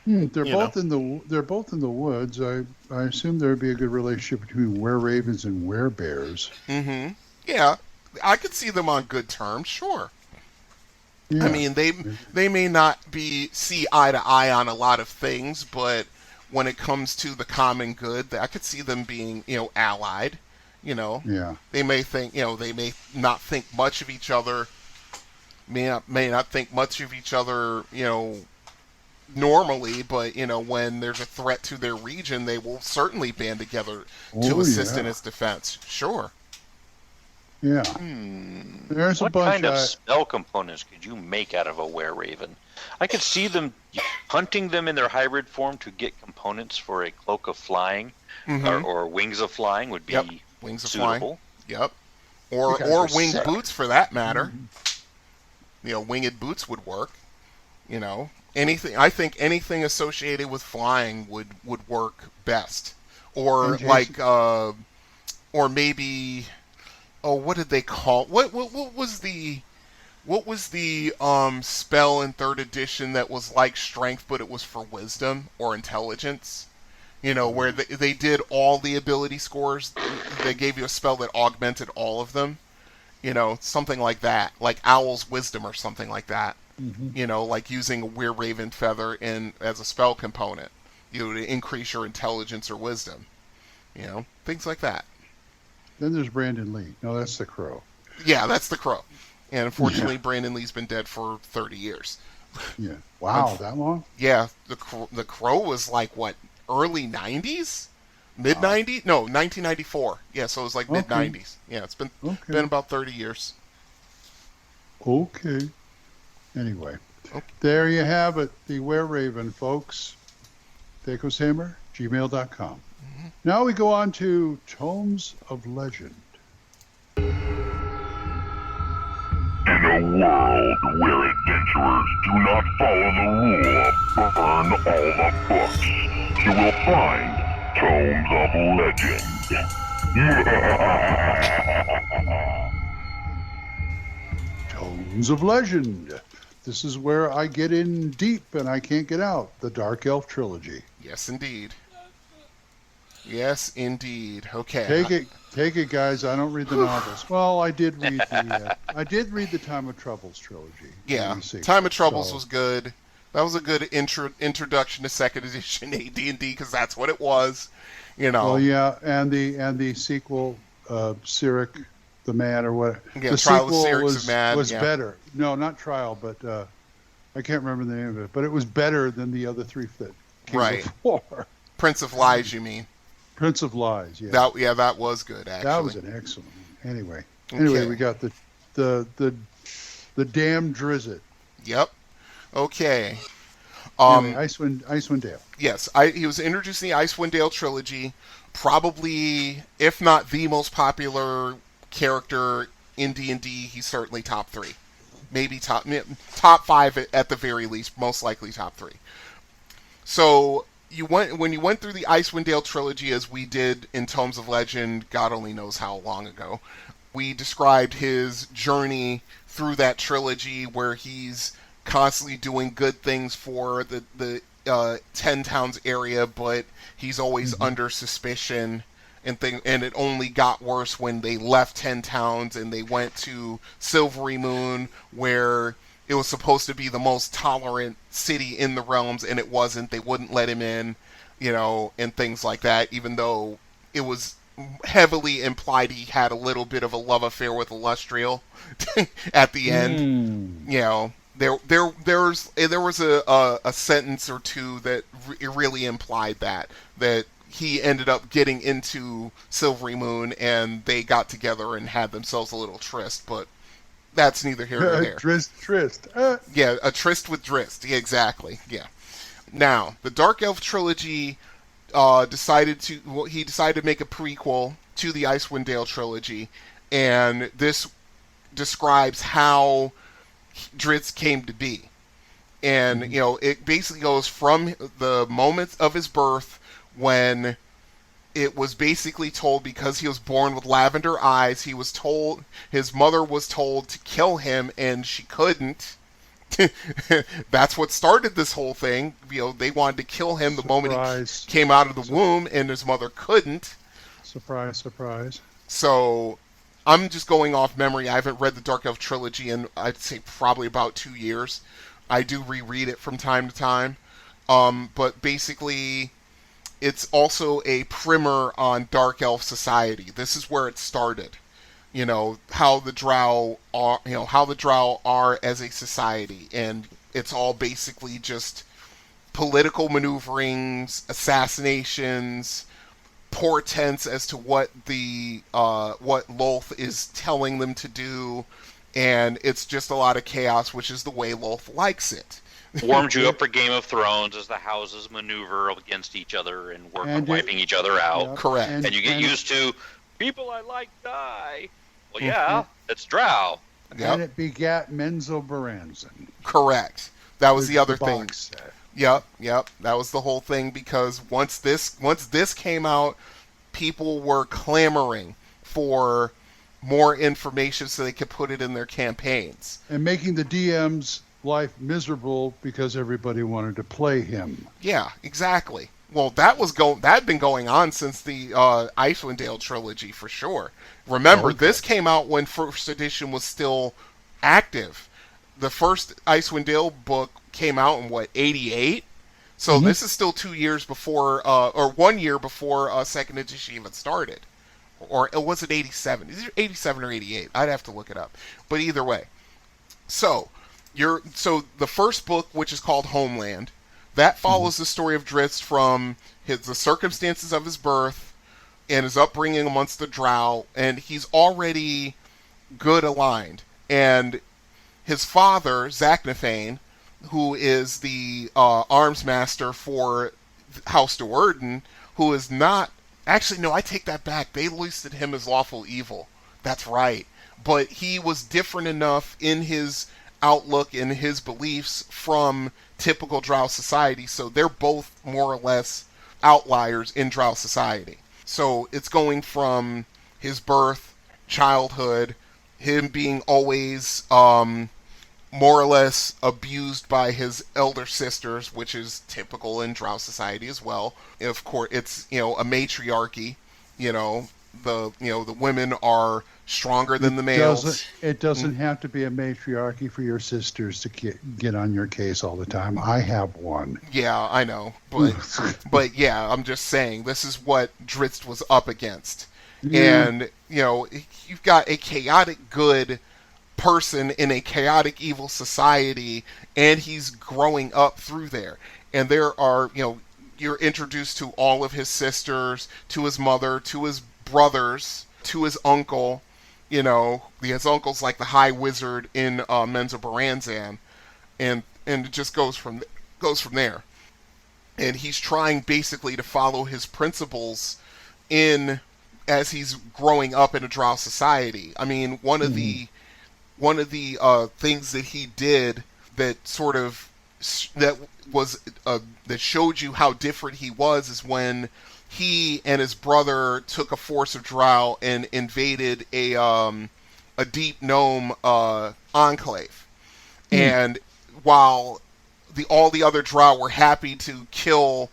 They're both in the woods. I assume there would be a good relationship between Were-Ravens and Were-Bears. Yeah, I could see them on good terms. Sure. Yeah. I mean, they may not see eye to eye on a lot of things, but when it comes to the common good, I could see them being allied. Yeah. They may think they may not think much of each other. May not think much of each other. Normally, but when there's a threat to their region, they will certainly band together to assist in its defense. Sure. Yeah. There's a bunch. What kind of spell components could you make out of a Were-Raven? I could see them hunting them in their hybrid form to get components for a cloak of flying, or wings of flying would be wings of suitable. Flying. Yep. Or winged boots for that matter. Winged boots would work. Anything. I think anything associated with flying would work best. Or like, or maybe. Oh, what did they call? What was the spell in 3rd edition that was like strength, but it was for wisdom or intelligence? Where they did all the ability scores. They gave you a spell that augmented all of them. Something like that, like Owl's Wisdom or something like that. Like using a Were-Raven feather as a spell component, to increase your intelligence or wisdom. Things like that. Then there's Brandon Lee. No, that's the Crow. Yeah, that's the Crow. And unfortunately, Brandon Lee's been dead for 30 years. Yeah. Wow, that long? Yeah, the Crow was like, what, early 90s? Mid-90s? No, 1994. Yeah, so it was like mid-90s. Yeah, it's been about 30 years. Okay. Anyway, there you have it. The Were-Raven, folks. THACO's Hammer, gmail.com. Now we go on to Tomes of Legend. In a world where adventurers do not follow the rule of burn all the books, you will find Tomes of Legend. Tomes of Legend. This is where I get in deep and I can't get out. The Dark Elf Trilogy. Yes, indeed. Yes, indeed. Okay. Take it, guys. I don't read the novels. Well, I did read the Time of Troubles trilogy. Yeah, Time of Troubles was good. That was a good introduction to 2nd edition AD&D because that's what it was. Well, yeah, and the sequel, Cyric the Mad or what? Yeah, the Trial sequel of Cyrix the Mad was better. No, not Trial, but I can't remember the name of it. But it was better than the other three that came before. Prince of Lies, you mean? Prince of Lies, yeah. That was good, actually. That was an excellent one. Anyway, Okay. we got the damn Drizzit. Yep. Okay. Anyway, Icewind Dale. Yes, he was introducing the Icewind Dale trilogy. Probably, if not the most popular character in D&D, he's certainly top 3. Maybe top 5 at the very least, most likely top 3. So when you went through the Icewind Dale trilogy, as we did in Tomes of Legend, God only knows how long ago, we described his journey through that trilogy, where he's constantly doing good things for the 10 Towns area, but he's always under suspicion and it only got worse when they left 10 Towns and they went to Silvery Moon, where it was supposed to be the most tolerant city in the realms, and it wasn't. They wouldn't let him in, and things like that, even though it was heavily implied he had a little bit of a love affair with Illustrial at the end. There was a sentence or two that really implied that he ended up getting into Silvery Moon and they got together and had themselves a little tryst, but that's neither here nor there. Tryst. Yeah, a tryst with Drist. Yeah, exactly. Yeah. Now, the Dark Elf trilogy decided to make a prequel to the Icewind Dale trilogy, and this describes how Drizzt came to be. And, it basically goes from the moment of his birth, when it was basically told, because he was born with lavender eyes, his mother was told to kill him, and she couldn't. That's what started this whole thing. They wanted to kill him the moment he came out of the womb, and his mother couldn't. Surprise. So, I'm just going off memory. I haven't read the Dark Elf trilogy in, I'd say, probably about 2 years. I do reread it from time to time. But basically, it's also a primer on Dark Elf society. This is where it started. How the Drow are as a society, and it's all basically just political maneuverings, assassinations, portents as to what what Lolth is telling them to do, and it's just a lot of chaos, which is the way Lolth likes it. Warmed you up for Game of Thrones as the houses maneuver against each other and work on wiping each other out. Yep. Correct. And you get used to, people I like die. Well, yeah, it's Drow. Yep. And it begat Menzo Baranzan. Correct. That was the other thing. Set. Yep. That was the whole thing, because once this came out, people were clamoring for more information so they could put it in their campaigns. And making the DM's life miserable because everybody wanted to play him. Yeah, exactly. Well, that had been going on since the Icewind Dale trilogy, for sure. Remember, this came out when First Edition was still active. The first Icewind Dale book came out in, 88? So this is still 2 years before, or 1 year before Second Edition even started. Or was it 87? Is it 87 or 88? I'd have to look it up. But either way. So the first book, which is called Homeland, that follows the story of Drizzt from the circumstances of his birth and his upbringing amongst the Drow, and he's already good aligned. And his father, Zaknafane, who is the arms master for House Do'Urden, who is not... Actually, no, I take that back. They listed him as lawful evil. That's right. But he was different enough in his outlook and his beliefs from typical Drow society, so they're both more or less outliers in Drow society. So it's going from his birth, childhood, him being always more or less abused by his elder sisters, which is typical in Drow society as well. Of course, it's a matriarchy. The women are stronger than the males. It doesn't have to be a matriarchy for your sisters to get on your case all the time. I have one. Yeah, I know, but yeah, I'm just saying this is what Drizzt was up against, and you've got a chaotic good person in a chaotic evil society, and he's growing up through there, and there are you're introduced to all of his sisters, to his mother, to his brothers, to his uncle. His uncle's like the high wizard in Menzoberranzan, and it just goes from there. And he's trying basically to follow his principles in as he's growing up in a drow society. I mean, one of the things that he did that sort of that showed you how different he was is when he and his brother took a force of drow and invaded a deep gnome enclave. And while all the other drow were happy to kill,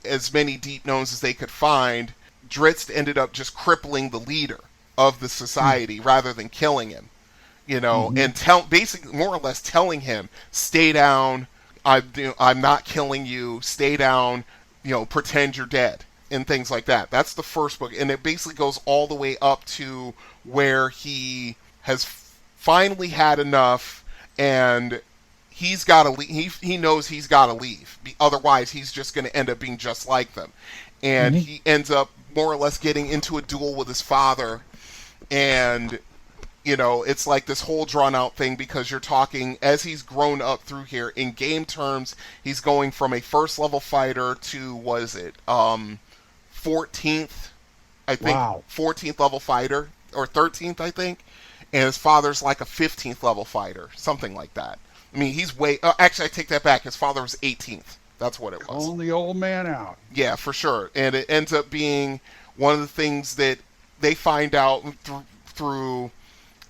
as many deep gnomes as they could find, Drizzt ended up just crippling the leader of the society rather than killing him. And basically more or less telling him, stay down, I'm not killing you, stay down, pretend you're dead, and things like that. That's the first book, and it basically goes all the way up to where he has finally had enough, and he's got to leave. He knows he's got to leave, otherwise he's just going to end up being just like them. And he ends up more or less getting into a duel with his father, and it's like this whole drawn-out thing, because you're talking, as he's grown up through here, in game terms, he's going from a first-level fighter to, 14th, I think, 14th level fighter, or 13th, I think, and his father's like a 15th level fighter, something like that. I mean, he's actually, I take that back, his father was 18th, that's what it was. Calling the old man out. Yeah, for sure, and it ends up being one of the things that they find out through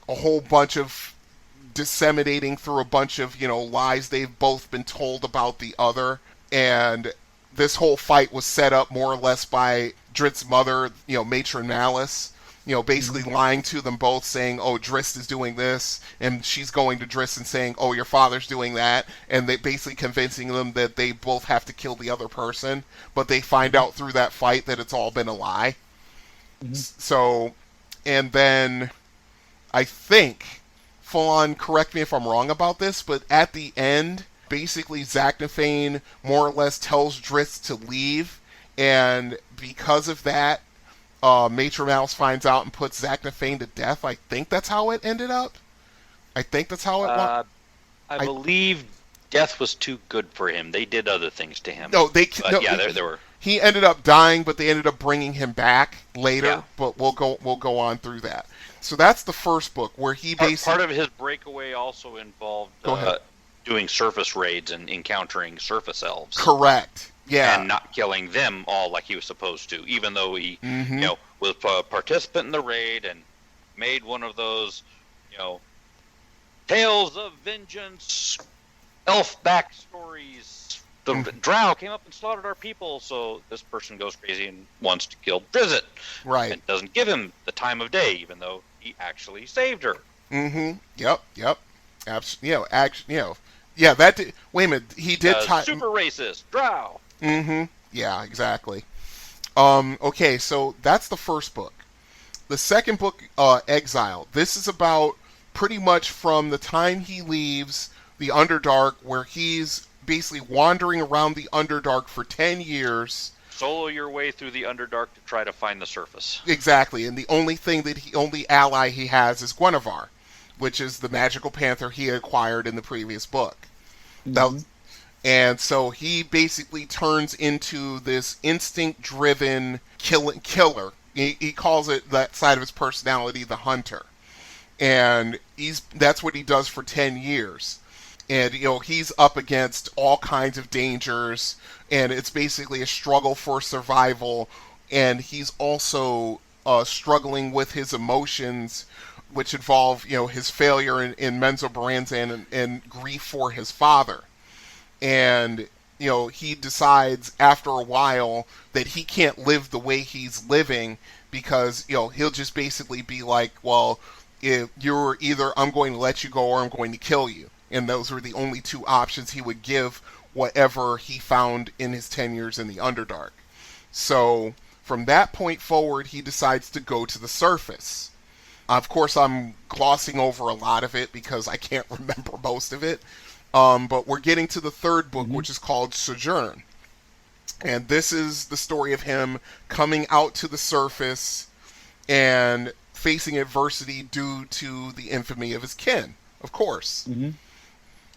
a whole bunch of disseminating through a bunch of, lies they've both been told about the other. And this whole fight was set up more or less by Drizzt's mother, Matron Malice, basically lying to them both, saying, oh, Drizzt is doing this, and she's going to Drizzt and saying, oh, your father's doing that, and they basically convincing them that they both have to kill the other person, but they find out through that fight that it's all been a lie. So, and then I think, full on, correct me if I'm wrong about this, but at the end, basically Zaknafein more or less tells Drizzt to leave, and because of that, Matron Malice finds out and puts Zaknafein to death. I think that's how it ended up. I think that's how it went. I believe death was too good for him. They did other things to him. No, there were. He ended up dying, but they ended up bringing him back later. Yeah. But we'll go on through that. So that's the first book, where he basically... Part of his breakaway also involved doing surface raids and encountering surface elves. Correct. Yeah. And not killing them all like he was supposed to, even though he, was a participant in the raid and made one of those, Tales of Vengeance elf backstories. The drow came up and slaughtered our people, so this person goes crazy and wants to kill Drizzt. Right. And doesn't give him the time of day, even though he actually saved her. Yep. Yeah, that did... Wait a minute, he did... Super racist, drow. Yeah, exactly. Okay, so that's the first book. The second book, Exile. This is about pretty much from the time he leaves the Underdark, where he's basically wandering around the Underdark for 10 years. Solo your way through the Underdark to try to find the surface. Exactly, and the only ally he has is Guinevere, which is the magical panther he acquired in the previous book. And so he basically turns into this instinct-driven killer. He calls it, that side of his personality, the hunter. And that's what he does for 10 years. And, he's up against all kinds of dangers, and it's basically a struggle for survival. And he's also struggling with his emotions, which involve, his failure in Menzoberranzan and grief for his father. And, he decides after a while that he can't live the way he's living, because, he'll just basically be like, well, if you're either I'm going to let you go or I'm going to kill you. And those were the only two options he would give whatever he found in his 10 years in the Underdark. So from that point forward, he decides to go to the surface. Of course, I'm glossing over a lot of it because I can't remember most of it. But we're getting to the third book, which is called Sojourn. And this is the story of him coming out to the surface and facing adversity due to the infamy of his kin, of course. Mm-hmm.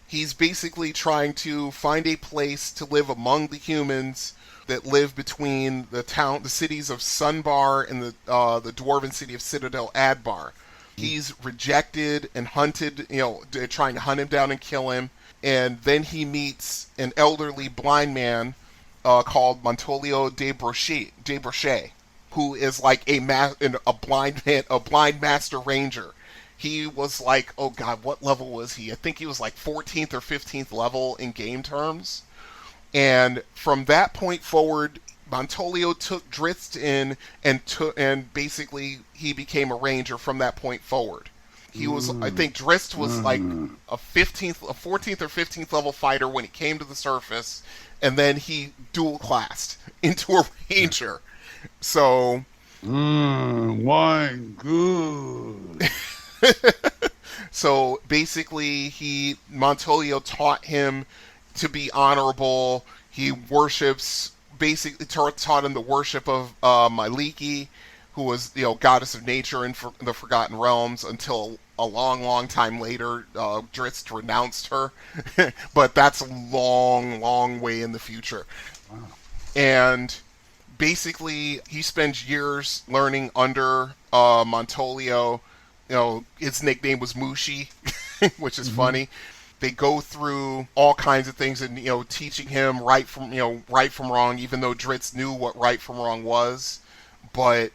He's basically trying to find a place to live among the humans that live between the cities of Sunbar and the dwarven city of Citadel Adbar. He's rejected and hunted, trying to hunt him down and kill him. And then he meets an elderly blind man called Montolio de Brochet, who is like a blind master ranger. He was like, oh god, what level was he? I think he was like 14th or 15th level in game terms. And from that point forward, Montolio took Drizzt in and basically he became a ranger from that point forward. He was, I think Drizzt was like a 14th or 15th level fighter when he came to the surface, and then he dual classed into a ranger. So, wine good. So basically, Montolio taught him to be honorable. He taught him the worship of Myliki, who was goddess of nature in the Forgotten Realms, until a long, long time later, Drizzt renounced her. But that's a long, long way in the future. Wow. And basically, he spends years learning under Montolio. His nickname was Mushi, which is funny. They go through all kinds of things and teaching him right from wrong, even though Drizzt knew what right from wrong was, but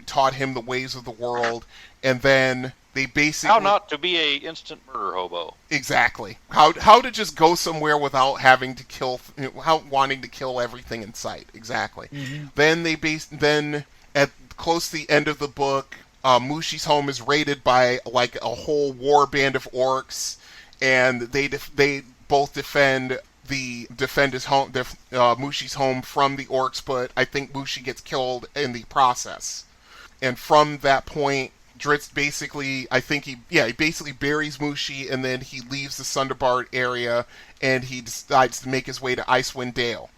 taught him the ways of the world. And then they basically how not to be a instant murder hobo. Exactly. How to just go somewhere without having to kill, without wanting to kill everything in sight. Exactly. Then then at close to the end of the book, Mushi's home is raided by like a whole war band of orcs, and they both defend his home, Mushi's home from the orcs, but I think Mushi gets killed in the process. And from that point, Drizzt basically, he basically buries Mushi, and then he leaves the Sunderbard area, and he decides to make his way to Icewind Dale.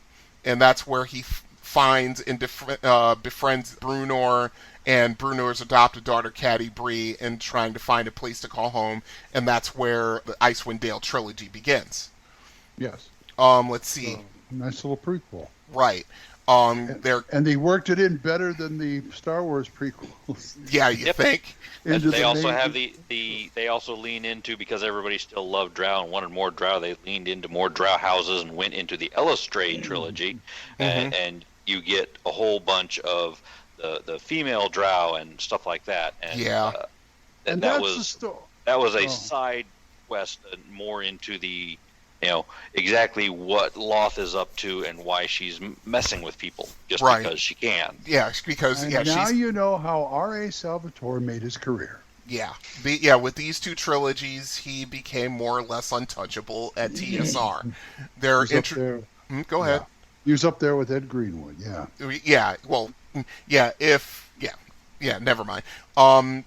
And that's where he finds and befriends Bruenor and Bruenor's adopted daughter, Catti Bree, and trying to find a place to call home, and that's where the Icewind Dale trilogy begins. Yes. Let's see. Nice little prequel. Right. And they worked it in better than the Star Wars prequels. Yeah, you think? They also have they also lean into, because everybody still loved Drow and wanted more Drow, they leaned into more Drow houses and went into the Ellestrade trilogy, and you get a whole bunch of the female Drow and stuff like that. And, and that that's was the story. That was a side quest more into the exactly what Loth is up to and why she's messing with people just because she can. Yeah, because and now you know how R.A. Salvatore made his career. Yeah, with these two trilogies, he became more or less untouchable at TSR. Go ahead. He was up there with Ed Greenwood. Yeah. Yeah. Well. Yeah. Never mind.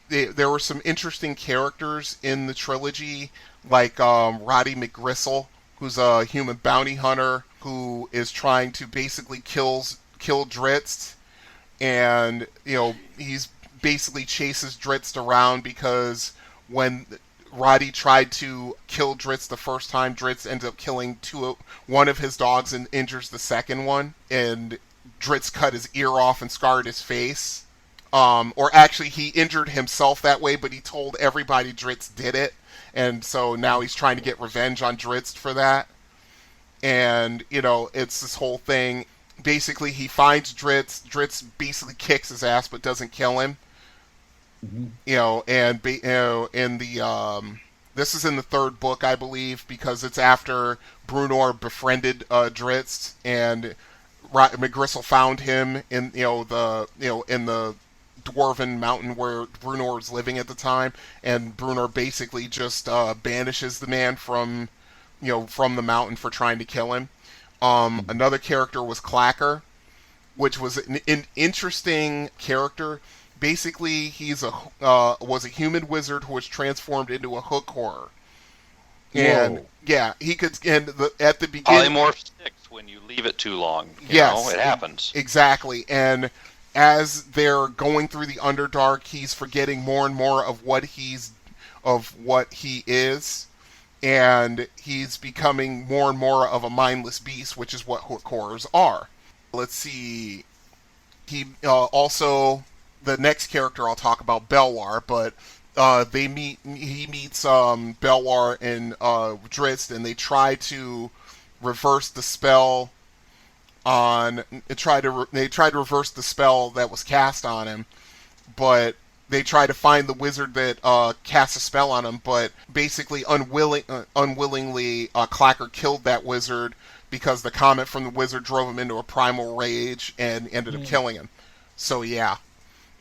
There were some interesting characters in the trilogy, like Roddy McGristle, who's a human bounty hunter who is trying to basically kill Drizzt, and he's basically chases Drizzt around because when Roddy tried to kill Drizzt the first time, Drizzt ends up killing one of his dogs and injures the second one, and Drizzt cut his ear off and scarred his face. Or actually, he injured himself that way, but he told everybody Drizzt did it, and so now he's trying to get revenge on Drizzt for that. And, it's this whole thing. Basically, he finds Drizzt. Drizzt basically kicks his ass, but doesn't kill him. This is in the third book, I believe, because it's after Bruenor befriended Drizzt, and McGristle found him in the dwarven mountain where Bruenor was living at the time, and Bruenor basically just banishes the man from the mountain for trying to kill him. Another character was Clacker, which was an interesting character. Basically, he's was a human wizard who was transformed into a hook horror. And he could. And at the beginning, polymorph sticks. when you leave it too long. Yes, It happens. Exactly. And as they're going through the Underdark, he's forgetting more and more of what he is, and he's becoming more and more of a mindless beast, which is what horrors are. Let's see. He also, the next character I'll talk about, Belwar, but he meets Belwar and Drizzt, and they try to reverse the spell they try to reverse the spell that was cast on him, but they try to find the wizard that cast a spell on him, but basically unwillingly Clacker killed that wizard because the comment from the wizard drove him into a primal rage and ended up killing him. So yeah,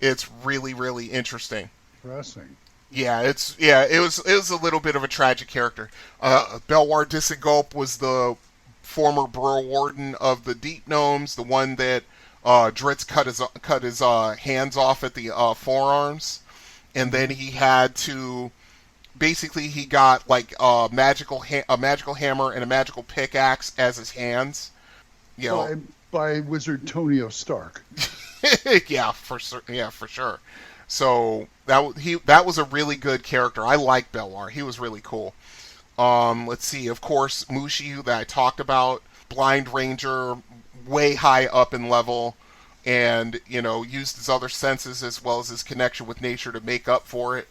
it's really, really interesting. Interesting. Yeah, it was a little bit of a tragic character. Belwar Disengulp was the former Burrow Warden of the Deep Gnomes, the one that Drizzt cut his hands off at the forearms, and then he had to basically he got like a magical hammer and a magical pickaxe as his hands. You know, by Wizard Tonio Stark. Yeah, for sure. So that was a really good character. I like Belwar. He was really cool. Let's see. Of course, Mushi that I talked about, Blind Ranger, way high up in level, and used his other senses as well as his connection with nature to make up for it,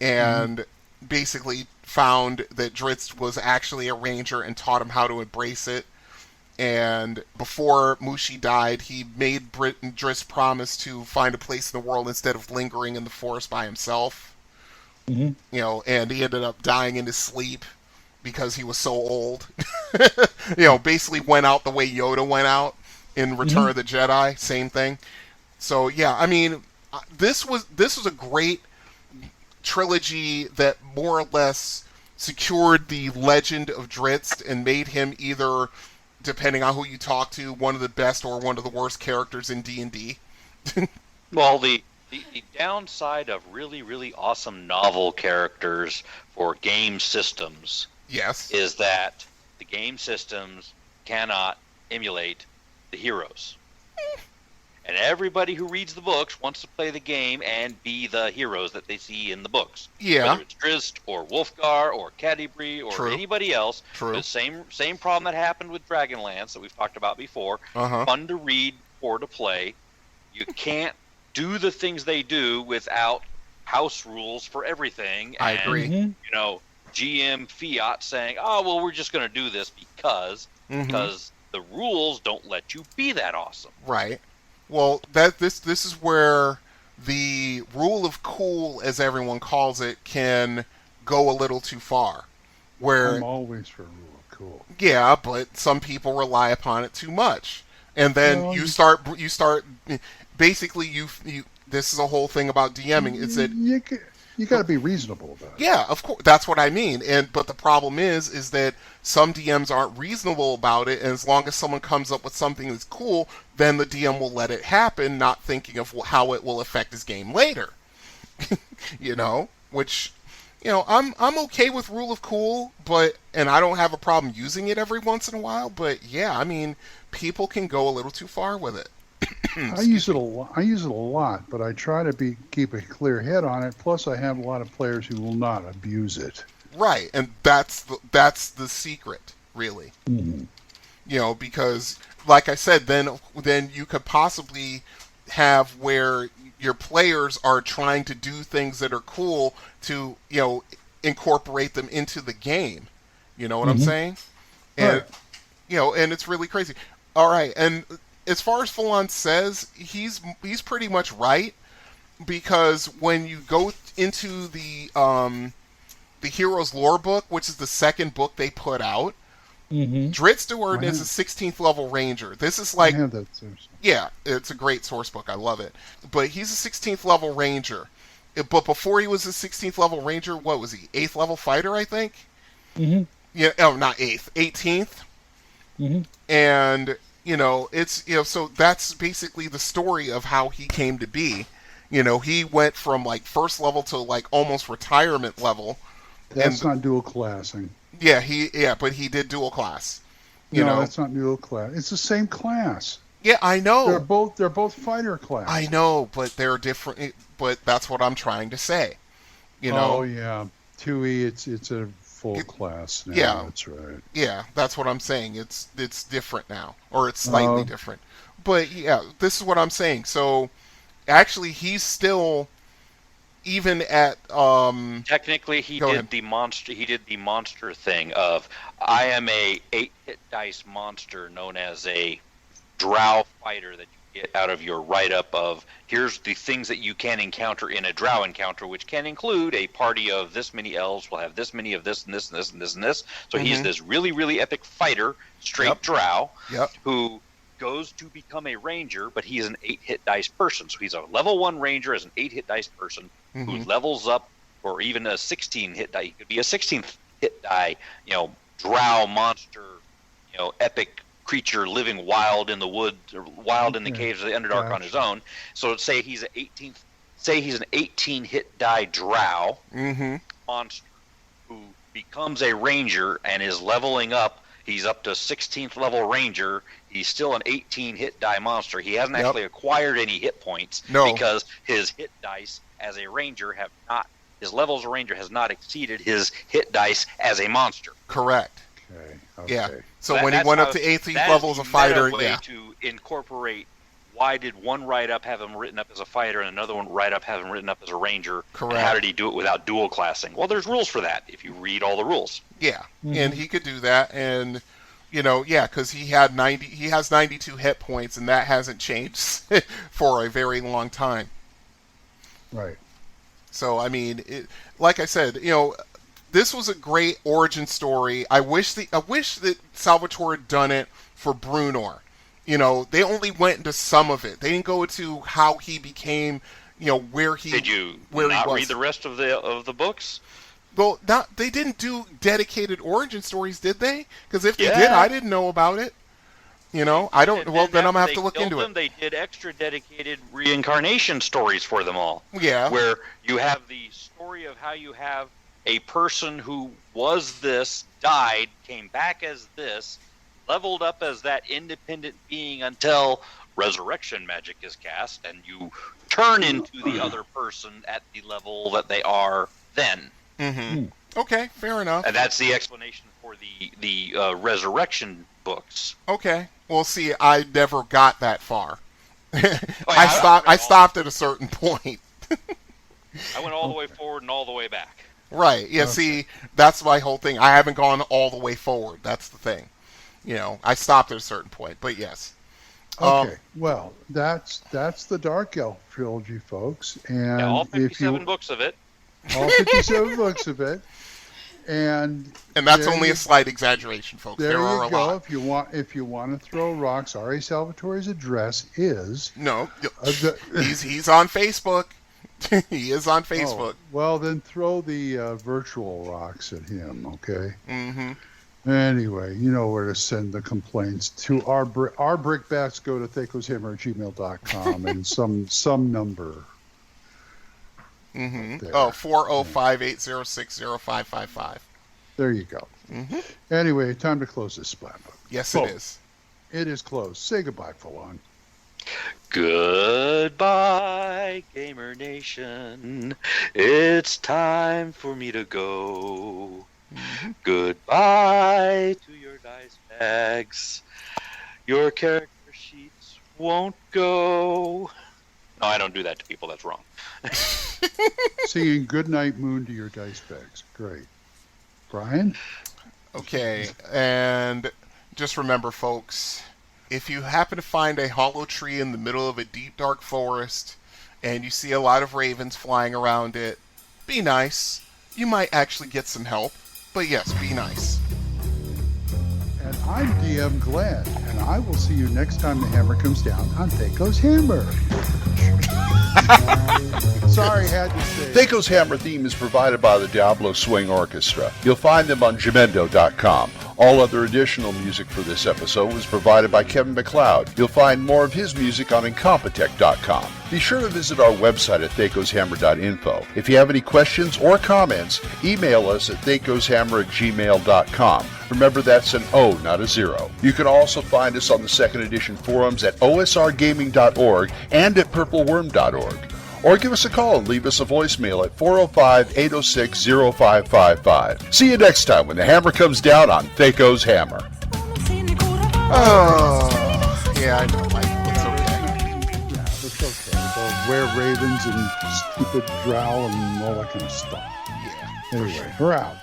and basically found that Drizzt was actually a ranger and taught him how to embrace it. And before Mushi died, he made Drizzt promise to find a place in the world instead of lingering in the forest by himself. And he ended up dying in his sleep because he was so old. Basically went out the way Yoda went out in Return of the Jedi. Same thing. So yeah, I mean, this was a great trilogy that more or less secured the legend of Drizzt and made him either, depending on who you talk to, one of the best or one of the worst characters in D&D. Well, the downside of really, really awesome novel characters for game systems is that the game systems cannot emulate the heroes. And everybody who reads the books wants to play the game and be the heroes that they see in the books. Yeah. Whether it's Drizzt or Wolfgar or Catti-brie or anybody else. True. The same problem that happened with Dragonlance that we've talked about before. Fun to read or to play. You can't do the things they do without house rules for everything. I agree. GM fiat saying, "Oh, well, we're just going to do this because the rules don't let you be that awesome." Right. Well, this is where the rule of cool, as everyone calls it, can go a little too far. Where I'm always for rule of cool. Yeah, but some people rely upon it too much, and then you start basically you. This is a whole thing about DMing. Is that you got to be reasonable about it. Yeah, of course. That's what I mean. But the problem is that some DMs aren't reasonable about it, and as long as someone comes up with something that's cool, then the DM will let it happen, not thinking of how it will affect his game later. Which, I'm okay with rule of cool, and I don't have a problem using it every once in a while, but yeah, I mean, people can go a little too far with it. I use it a lot, but I try to keep a clear head on it. Plus, I have a lot of players who will not abuse it. Right, and that's the secret, really. Because, like I said, then you could possibly have where your players are trying to do things that are cool to incorporate them into the game. You know what I'm saying? And and it's really crazy. All right, and as far as Full-On says, he's pretty much right, because when you go into the Heroes Lore book, which is the second book they put out, Drizzt Do'Urden is a 16th level ranger. This is like, I have that source. Yeah, it's a great source book. I love it. But he's a 16th level ranger. But before he was a 16th level ranger, what was he? 8th level fighter, I think. Yeah, not 8th, 18th. And it's so that's basically the story of how he came to be. He went from like first level to like almost retirement level. That's not dual classing. Yeah, but he did dual class. No, that's not dual class. It's the same class. Yeah, I know. They're both fighter class. I know, but they're different. But that's what I'm trying to say. You know? Oh yeah, 2E. It's a full class now. Yeah, that's right. Yeah, that's what I'm saying. It's different now, or it's slightly different. But yeah, this is what I'm saying. So actually, he's still even at technically he did the monster thing of I am a 8-hit dice monster known as a drow fighter that you get out of your write-up of here's the things that you can encounter in a drow encounter, which can include a party of this many elves will have this many of this and this and this and this and this. So he's this really, really epic fighter, straight drow, who goes to become a ranger, but he is an 8-hit dice person. So he's a level 1 ranger as an 8-hit dice person who levels up, or even a 16-hit die. He could be a 16th hit die, drow monster, epic creature living wild in the woods or wild in the caves of the Underdark on his own. So say he's an 18-hit die drow monster who becomes a ranger and is leveling up. He's up to 16th level ranger. He's still an 18-hit die monster. He hasn't actually acquired any hit points because his hit dice as a ranger his level as a ranger has not exceeded his hit dice as a monster. Correct. Okay. Yeah. So when he went up to 18th level as a fighter, to incorporate why did one write-up have him written up as a fighter and another one write-up have him written up as a ranger? Correct. And how did he do it without dual classing? Well, there's rules for that if you read all the rules. Yeah, and he could do that, and because he has 92 hit points, and that hasn't changed for a very long time. Right. So I mean, like I said, this was a great origin story. I wish that Salvatore had done it for Brunor. They only went into some of it. They didn't go into how he became, where he. Did you where not he was. read the rest of the books? Well, they didn't do dedicated origin stories, did they? Because if they did, I didn't know about it. I don't. Well, then I'm gonna have to look into it. They did extra dedicated reincarnation stories for them all. Yeah. Where you have the story of how you have a person who was this, died, came back as this, leveled up as that independent being until resurrection magic is cast, and you turn into the other person at the level that they are then. Okay, fair enough. And that's the explanation for the resurrection books. Okay. Well, see, I never got that far. I stopped at a certain point. I went all the way forward and all the way back. Right. Yeah. Okay. See, that's my whole thing. I haven't gone all the way forward. That's the thing. I stopped at a certain point. But yes. Okay. Well, that's the Dark Elf trilogy, folks, and all 57 books of it. All 57 books of it. And that's only a slight exaggeration, folks. There are you go. a lot. If you want to throw rocks, R.A. Salvatore's address is he's on Facebook. He is on Facebook. Oh, well, then throw the virtual rocks at him, okay? Anyway, you know where to send the complaints to our brickbats. Go to thacoshammer@gmail.com and some number. 405-806-0555. There you go. Anyway, time to close this splat book. Yes, it is. It is closed. Say goodbye, Falon. Goodbye, Gamer Nation. It's time for me to go. Goodbye to your dice bags. Your character sheets won't go. No, I don't do that to people. That's wrong. Singing Goodnight Moon to your dice bags. Great. Brian? Okay, and just remember, folks, if you happen to find a hollow tree in the middle of a deep, dark forest, and you see a lot of ravens flying around it, be nice. You might actually get some help. But yes, be nice. And I'm DM Glenn, and I will see you next time the hammer comes down on THACO's Hammer. Sorry, had to say. THACO's Hammer theme is provided by the Diablo Swing Orchestra. You'll find them on Jamendo.com. All other additional music for this episode was provided by Kevin MacLeod. You'll find more of his music on Incompetech.com. Be sure to visit our website at thacoshammer.info. If you have any questions or comments, email us at thacoshammer@gmail.com. Remember, that's an O, not a 0. You can also find us on the Second Edition forums at osrgaming.org and at purpleworm.org. Or give us a call and leave us a voicemail at 405-806-0555. See you next time when the hammer comes down on THACO's Hammer. Oh, yeah, I know, Mike. It's okay. Yeah, it's okay. Those Were Ravens and stupid Drow and all that kind of stuff. Yeah. Anyway, we're out.